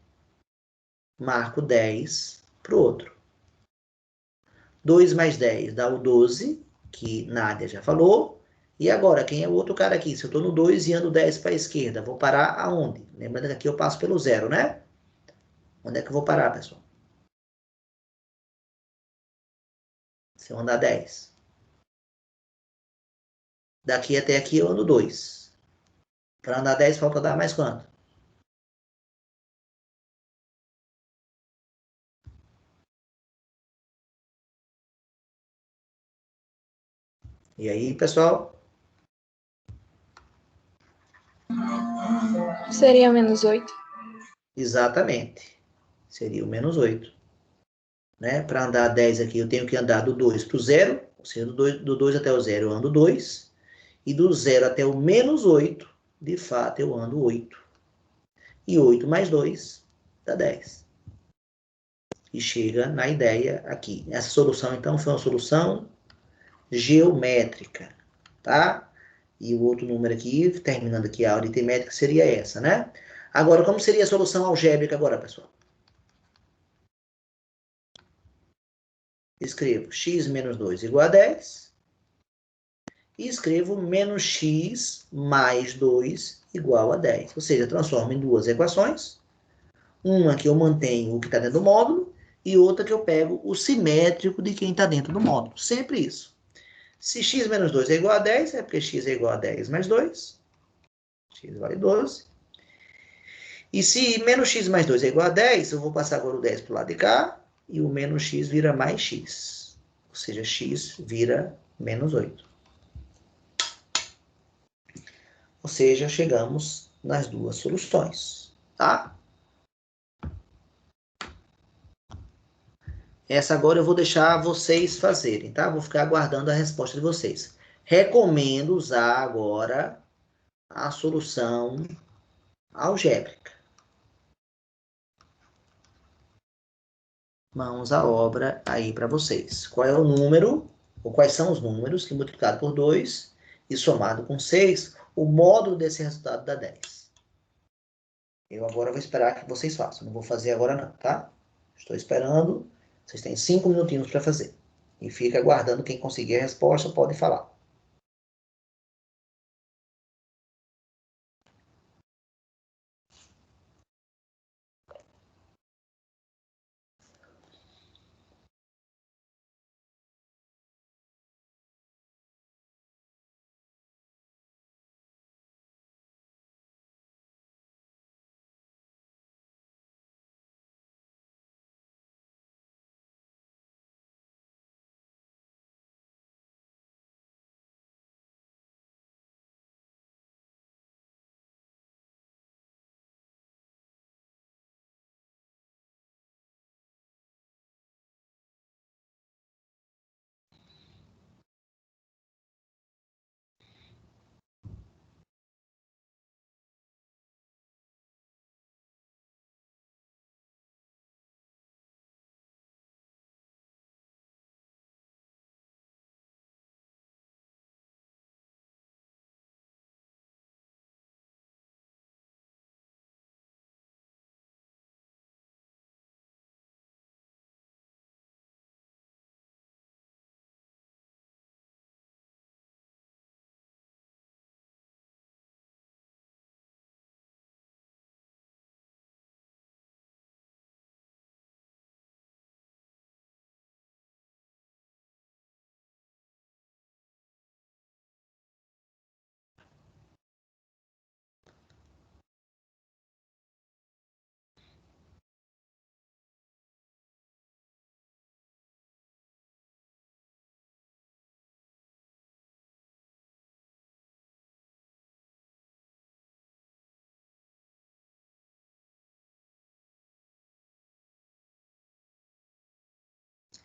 Marco 10 para o outro. 2 mais 10 dá o 12, que Nádia já falou. E agora, quem é o outro cara aqui? Se eu estou no 2 e ando 10 para a esquerda, vou parar aonde? Lembrando que aqui eu passo pelo zero, né? Onde é que eu vou parar, pessoal? Se eu andar 10. Daqui até aqui eu ando 2. Para andar 10, falta dar mais quanto? E aí, pessoal? Seria menos 8. Exatamente. Seria o menos 8. Né? Para andar 10 aqui, eu tenho que andar do 2 para o 0. Ou seja, do 2 até o 0 eu ando 2. E do 0 até o menos 8, de fato, eu ando 8. E 8 mais 2 dá 10. E chega na ideia aqui. Essa solução, então, foi uma solução geométrica, tá? E o outro número aqui, terminando aqui a aritmética, seria essa, né? Agora, como seria a solução algébrica agora, pessoal? Escrevo x menos 2 igual a 10. E escrevo menos x mais 2 igual a 10. Ou seja, transformo em duas equações. Uma que eu mantenho o que está dentro do módulo e outra que eu pego o simétrico de quem está dentro do módulo. Sempre isso. Se x menos 2 é igual a 10, é porque x é igual a 10 mais 2. X vale 12. E se menos x mais 2 é igual a 10, eu vou passar agora o 10 para o lado de cá e o menos x vira mais x. Ou seja, x vira menos 8. Ou seja, chegamos nas duas soluções, tá? Essa agora eu vou deixar vocês fazerem, tá? Vou ficar aguardando a resposta de vocês. Recomendo usar agora a solução algébrica. Mãos à obra aí para vocês. Qual é o número, ou quais são os números que multiplicado por 2 e somado com 6, o módulo desse resultado dá 10. Eu agora vou esperar que vocês façam. Não vou fazer agora não, tá? Estou esperando. Vocês têm 5 minutinhos para fazer. E fica aguardando quem conseguir a resposta, pode falar.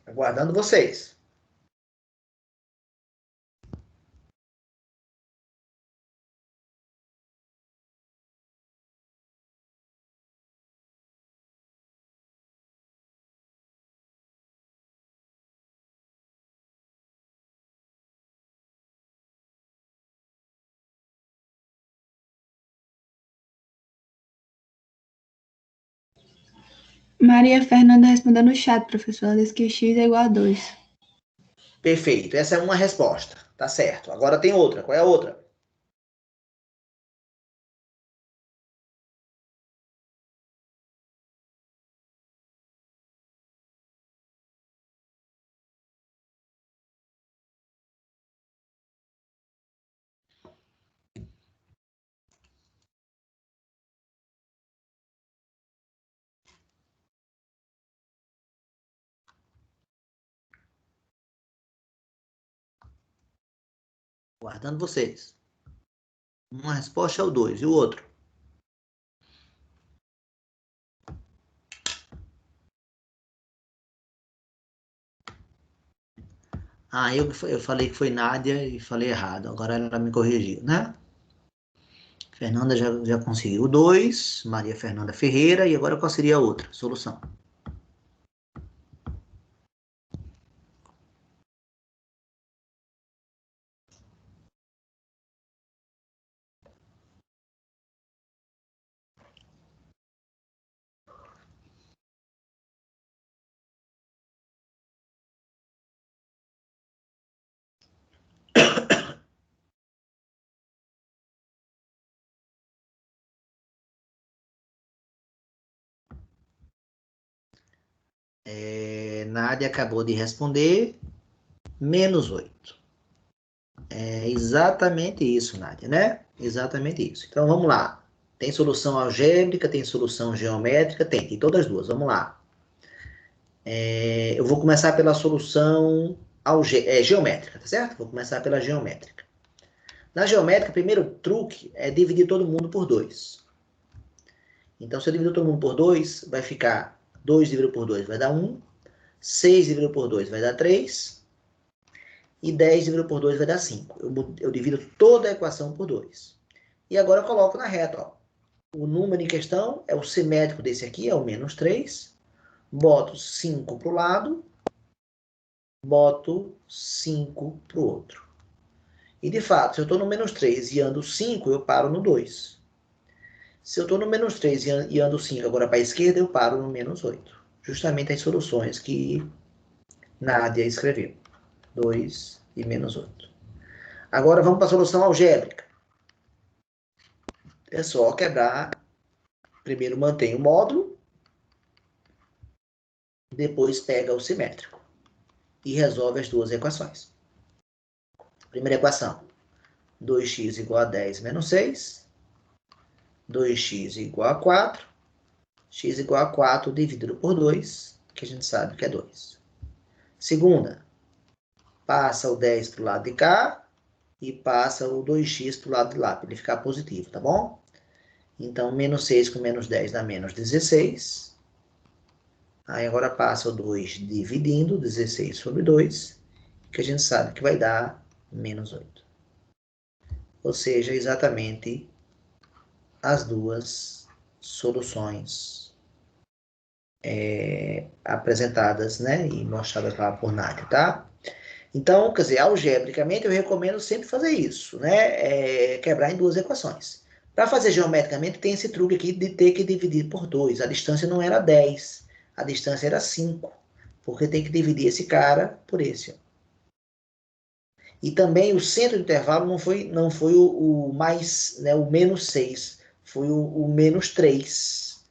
Aguardando vocês. Maria Fernanda respondeu no chat, professor. Ela disse que x é igual a 2. Perfeito. Essa é uma resposta. Tá certo. Agora tem outra. Qual é a outra? Aguardando vocês. Uma resposta é o 2. E o outro? Ah, eu falei que foi Nádia e falei errado. Agora ela me corrigiu, né? Fernanda já conseguiu o 2. Maria Fernanda Ferreira. E agora qual seria a outra solução? Nádia acabou de responder. Menos 8. É exatamente isso, Nádia, né? Exatamente isso. Então, vamos lá. Tem solução algébrica, tem solução geométrica? Tem todas as duas. Vamos lá. Eu vou começar pela solução geométrica, tá certo? Vou começar pela geométrica. Na geométrica, o primeiro truque é dividir todo mundo por 2. Então, se eu dividir todo mundo por 2, vai ficar 2 dividido por 2 vai dar 1. 6 dividido por 2 vai dar 3. E 10 dividido por 2 vai dar 5. Eu divido toda a equação por 2. E agora eu coloco na reta. Ó. O número em questão é o simétrico desse aqui, é o menos 3. Boto 5 para o lado. Boto 5 para o outro. E de fato, se eu estou no menos 3 e ando 5, eu paro no 2. Se eu estou no menos 3 e ando 5 agora para a esquerda, eu paro no menos 8. Justamente as soluções que Nádia escreveu. 2 e menos 8. Agora vamos para a solução algébrica. É só quebrar. Primeiro mantém o módulo. Depois pega o simétrico. E resolve as duas equações. Primeira equação. 2x igual a 10 menos 6. 2x igual a 4. X igual a 4 dividido por 2, que a gente sabe que é 2. Segunda. Passa o 10 para o lado de cá. E passa o 2x para o lado de lá, para ele ficar positivo, tá bom? Então, menos 6 com menos 10 dá menos 16. Aí agora passa o 2 dividindo 16 sobre 2, que a gente sabe que vai dar menos 8. Ou seja, exatamente as duas soluções apresentadas, né, e mostradas lá por Nádia, tá? Então, quer dizer, algebricamente eu recomendo sempre fazer isso, né, quebrar em duas equações. Para fazer geometricamente tem esse truque aqui de ter que dividir por 2. A distância não era 10, a distância era 5, porque tem que dividir esse cara por esse, ó. E também o centro do intervalo não foi o mais, né, o menos 6, foi o menos 3.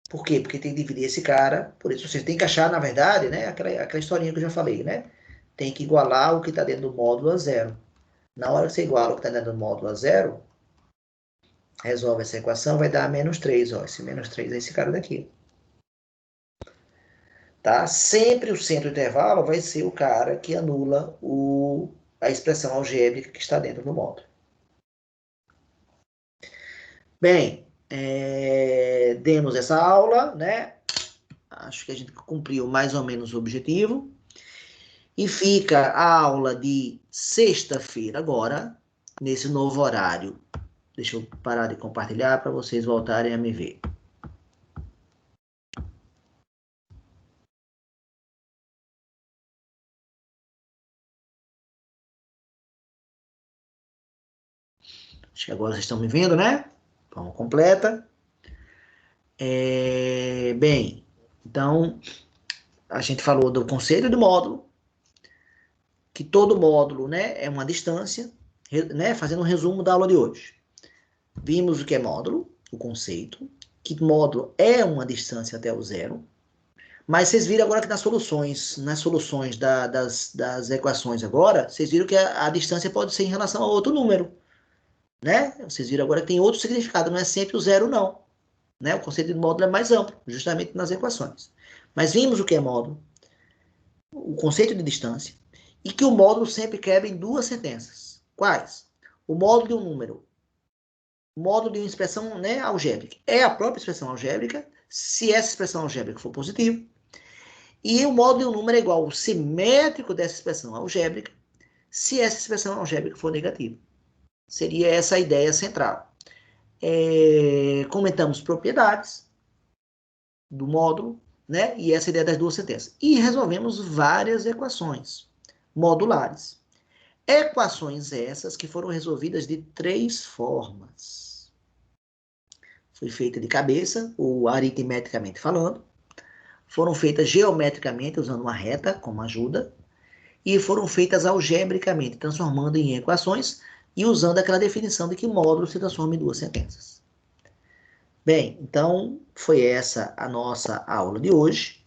Por quê? Porque tem que dividir esse cara por isso. Você tem que achar, na verdade, né, aquela historinha que eu já falei, né? Tem que igualar o que está dentro do módulo a zero. Na hora que você iguala o que está dentro do módulo a zero, resolve essa equação, vai dar menos 3. Ó, esse menos 3 é esse cara daqui. Tá? Sempre o centro do intervalo vai ser o cara que anula a expressão algébrica que está dentro do módulo. Bem, demos essa aula, né? Acho que a gente cumpriu mais ou menos o objetivo. E fica a aula de sexta-feira agora, nesse novo horário. Deixa eu parar de compartilhar para vocês voltarem a me ver. Acho que agora vocês estão me vendo, né? Forma completa. Bem, então, a gente falou do conceito de módulo, que todo módulo, né, é uma distância, né, fazendo um resumo da aula de hoje. Vimos o que é módulo, o conceito, que módulo é uma distância até o zero, mas vocês viram agora que nas soluções das equações agora, vocês viram que a distância pode ser em relação a outro número, né? Vocês viram agora que tem outro significado, não é sempre o zero, não. Né? O conceito de módulo é mais amplo, justamente nas equações. Mas vimos o que é módulo, o conceito de distância, e que o módulo sempre quebra em duas sentenças. Quais? O módulo de um número, o módulo de uma expressão, né, algébrica. É a própria expressão algébrica, se essa expressão algébrica for positiva, e o módulo de um número é igual ao simétrico dessa expressão algébrica, se essa expressão algébrica for negativa. Seria essa a ideia central. Comentamos propriedades do módulo, né? E essa ideia das duas sentenças. E resolvemos várias equações modulares. Equações essas que foram resolvidas de três formas. Foi feita de cabeça, ou aritmeticamente falando. Foram feitas geometricamente, usando uma reta como ajuda. E foram feitas algebricamente, transformando em equações e usando aquela definição de que o módulo se transforma em duas sentenças. Bem, então foi essa a nossa aula de hoje.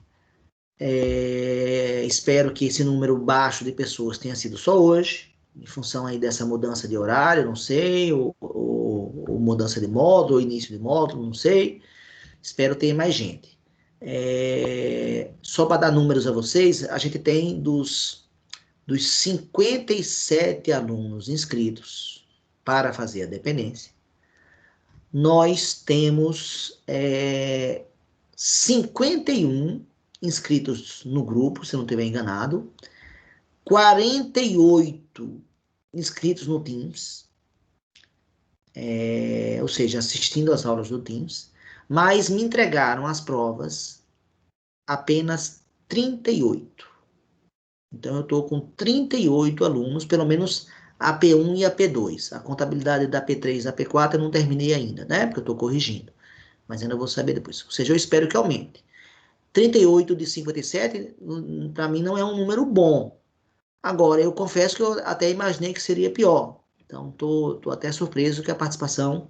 Espero que esse número baixo de pessoas tenha sido só hoje, em função aí dessa mudança de horário, não sei, ou mudança de módulo, ou início de módulo, não sei. Espero ter mais gente. Só para dar números a vocês, a gente tem dos 57 alunos inscritos para fazer a dependência, nós temos 51 inscritos no grupo, se não estiver enganado, 48 inscritos no Teams, ou seja, assistindo às aulas do Teams, mas me entregaram as provas apenas 38. Então, eu estou com 38 alunos, pelo menos a P1 e a P2. A contabilidade da P3 e da P4 eu não terminei ainda, né? Porque eu estou corrigindo. Mas ainda vou saber depois. Ou seja, eu espero que aumente. 38 de 57, para mim, não é um número bom. Agora, eu confesso que eu até imaginei que seria pior. Então, estou até surpreso que a participação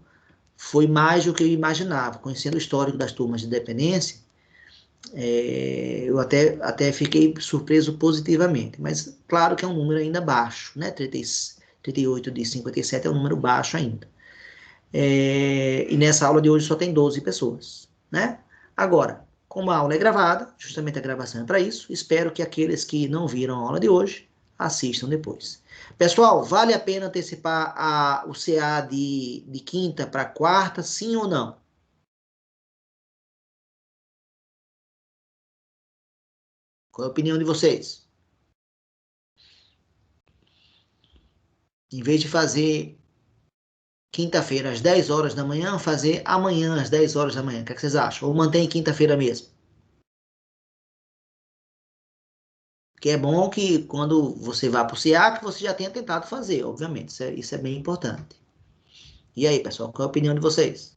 foi mais do que eu imaginava. Conhecendo o histórico das turmas de dependência, eu até fiquei surpreso positivamente. Mas, claro que é um número ainda baixo, né? 38 de 57 é um número baixo ainda. E nessa aula de hoje só tem 12 pessoas, né? Agora, como a aula é gravada, justamente a gravação é para isso, espero que aqueles que não viram a aula de hoje assistam depois. Pessoal, vale a pena antecipar o CA de quinta para quarta, sim ou não? Qual é a opinião de vocês? Em vez de fazer quinta-feira às 10 horas da manhã, fazer amanhã às 10 horas da manhã. O que é que vocês acham? Ou mantém quinta-feira mesmo? Que é bom que quando você vá para o SEAC, você já tenha tentado fazer, obviamente. Isso é bem importante. E aí, pessoal, qual é a opinião de vocês?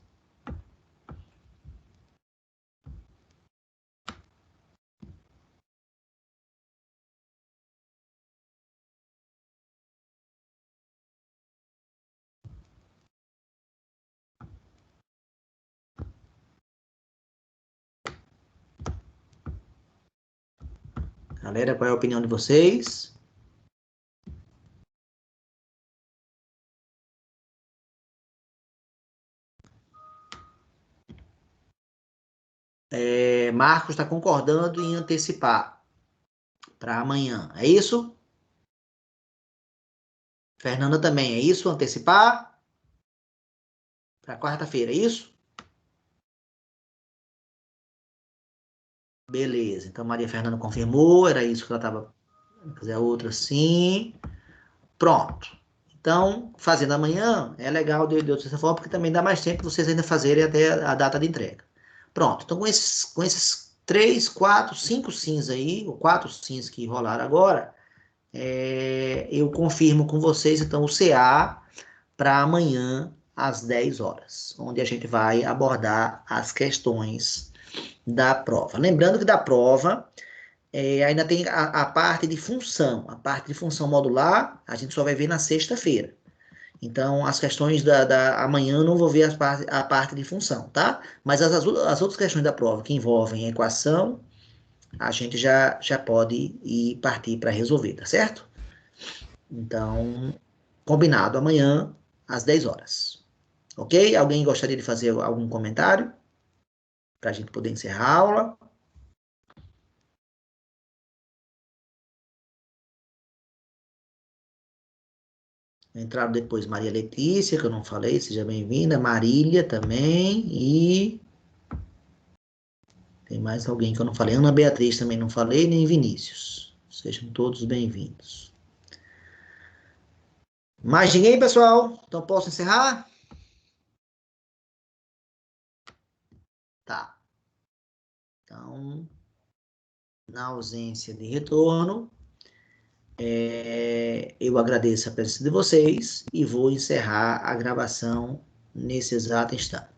Galera, qual é a opinião de vocês? Marcos está concordando em antecipar para amanhã. É isso? Fernanda também. É isso? Antecipar para quarta-feira. É isso? Beleza. Então, Maria Fernanda confirmou. Era isso que ela estava Vou fazer a outra assim. Pronto. Então, fazendo amanhã, é legal de outra forma, porque também dá mais tempo para vocês ainda fazerem até a data de entrega. Pronto. Então, com esses 3, 4, 5 sims aí, ou 4 sims que rolaram agora, eu confirmo com vocês, então, o CA para amanhã, às 10 horas, onde a gente vai abordar as questões da prova. Lembrando que da prova, ainda tem a parte de função. A parte de função modular, a gente só vai ver na sexta-feira. Então, as questões amanhã eu não vou ver a parte de função, tá? Mas as outras questões da prova que envolvem equação, a gente já pode ir partir para resolver, tá certo? Então, combinado amanhã, às 10 horas. Ok? Alguém gostaria de fazer algum comentário? Para a gente poder encerrar a aula? Entraram depois Maria Letícia, que eu não falei, seja bem-vinda. Marília também. E tem mais alguém que eu não falei. Ana Beatriz também não falei, nem Vinícius. Sejam todos bem-vindos. Mais ninguém, pessoal? Então posso encerrar? Tá. Então, na ausência de retorno, eu agradeço a presença de vocês e vou encerrar a gravação nesse exato instante.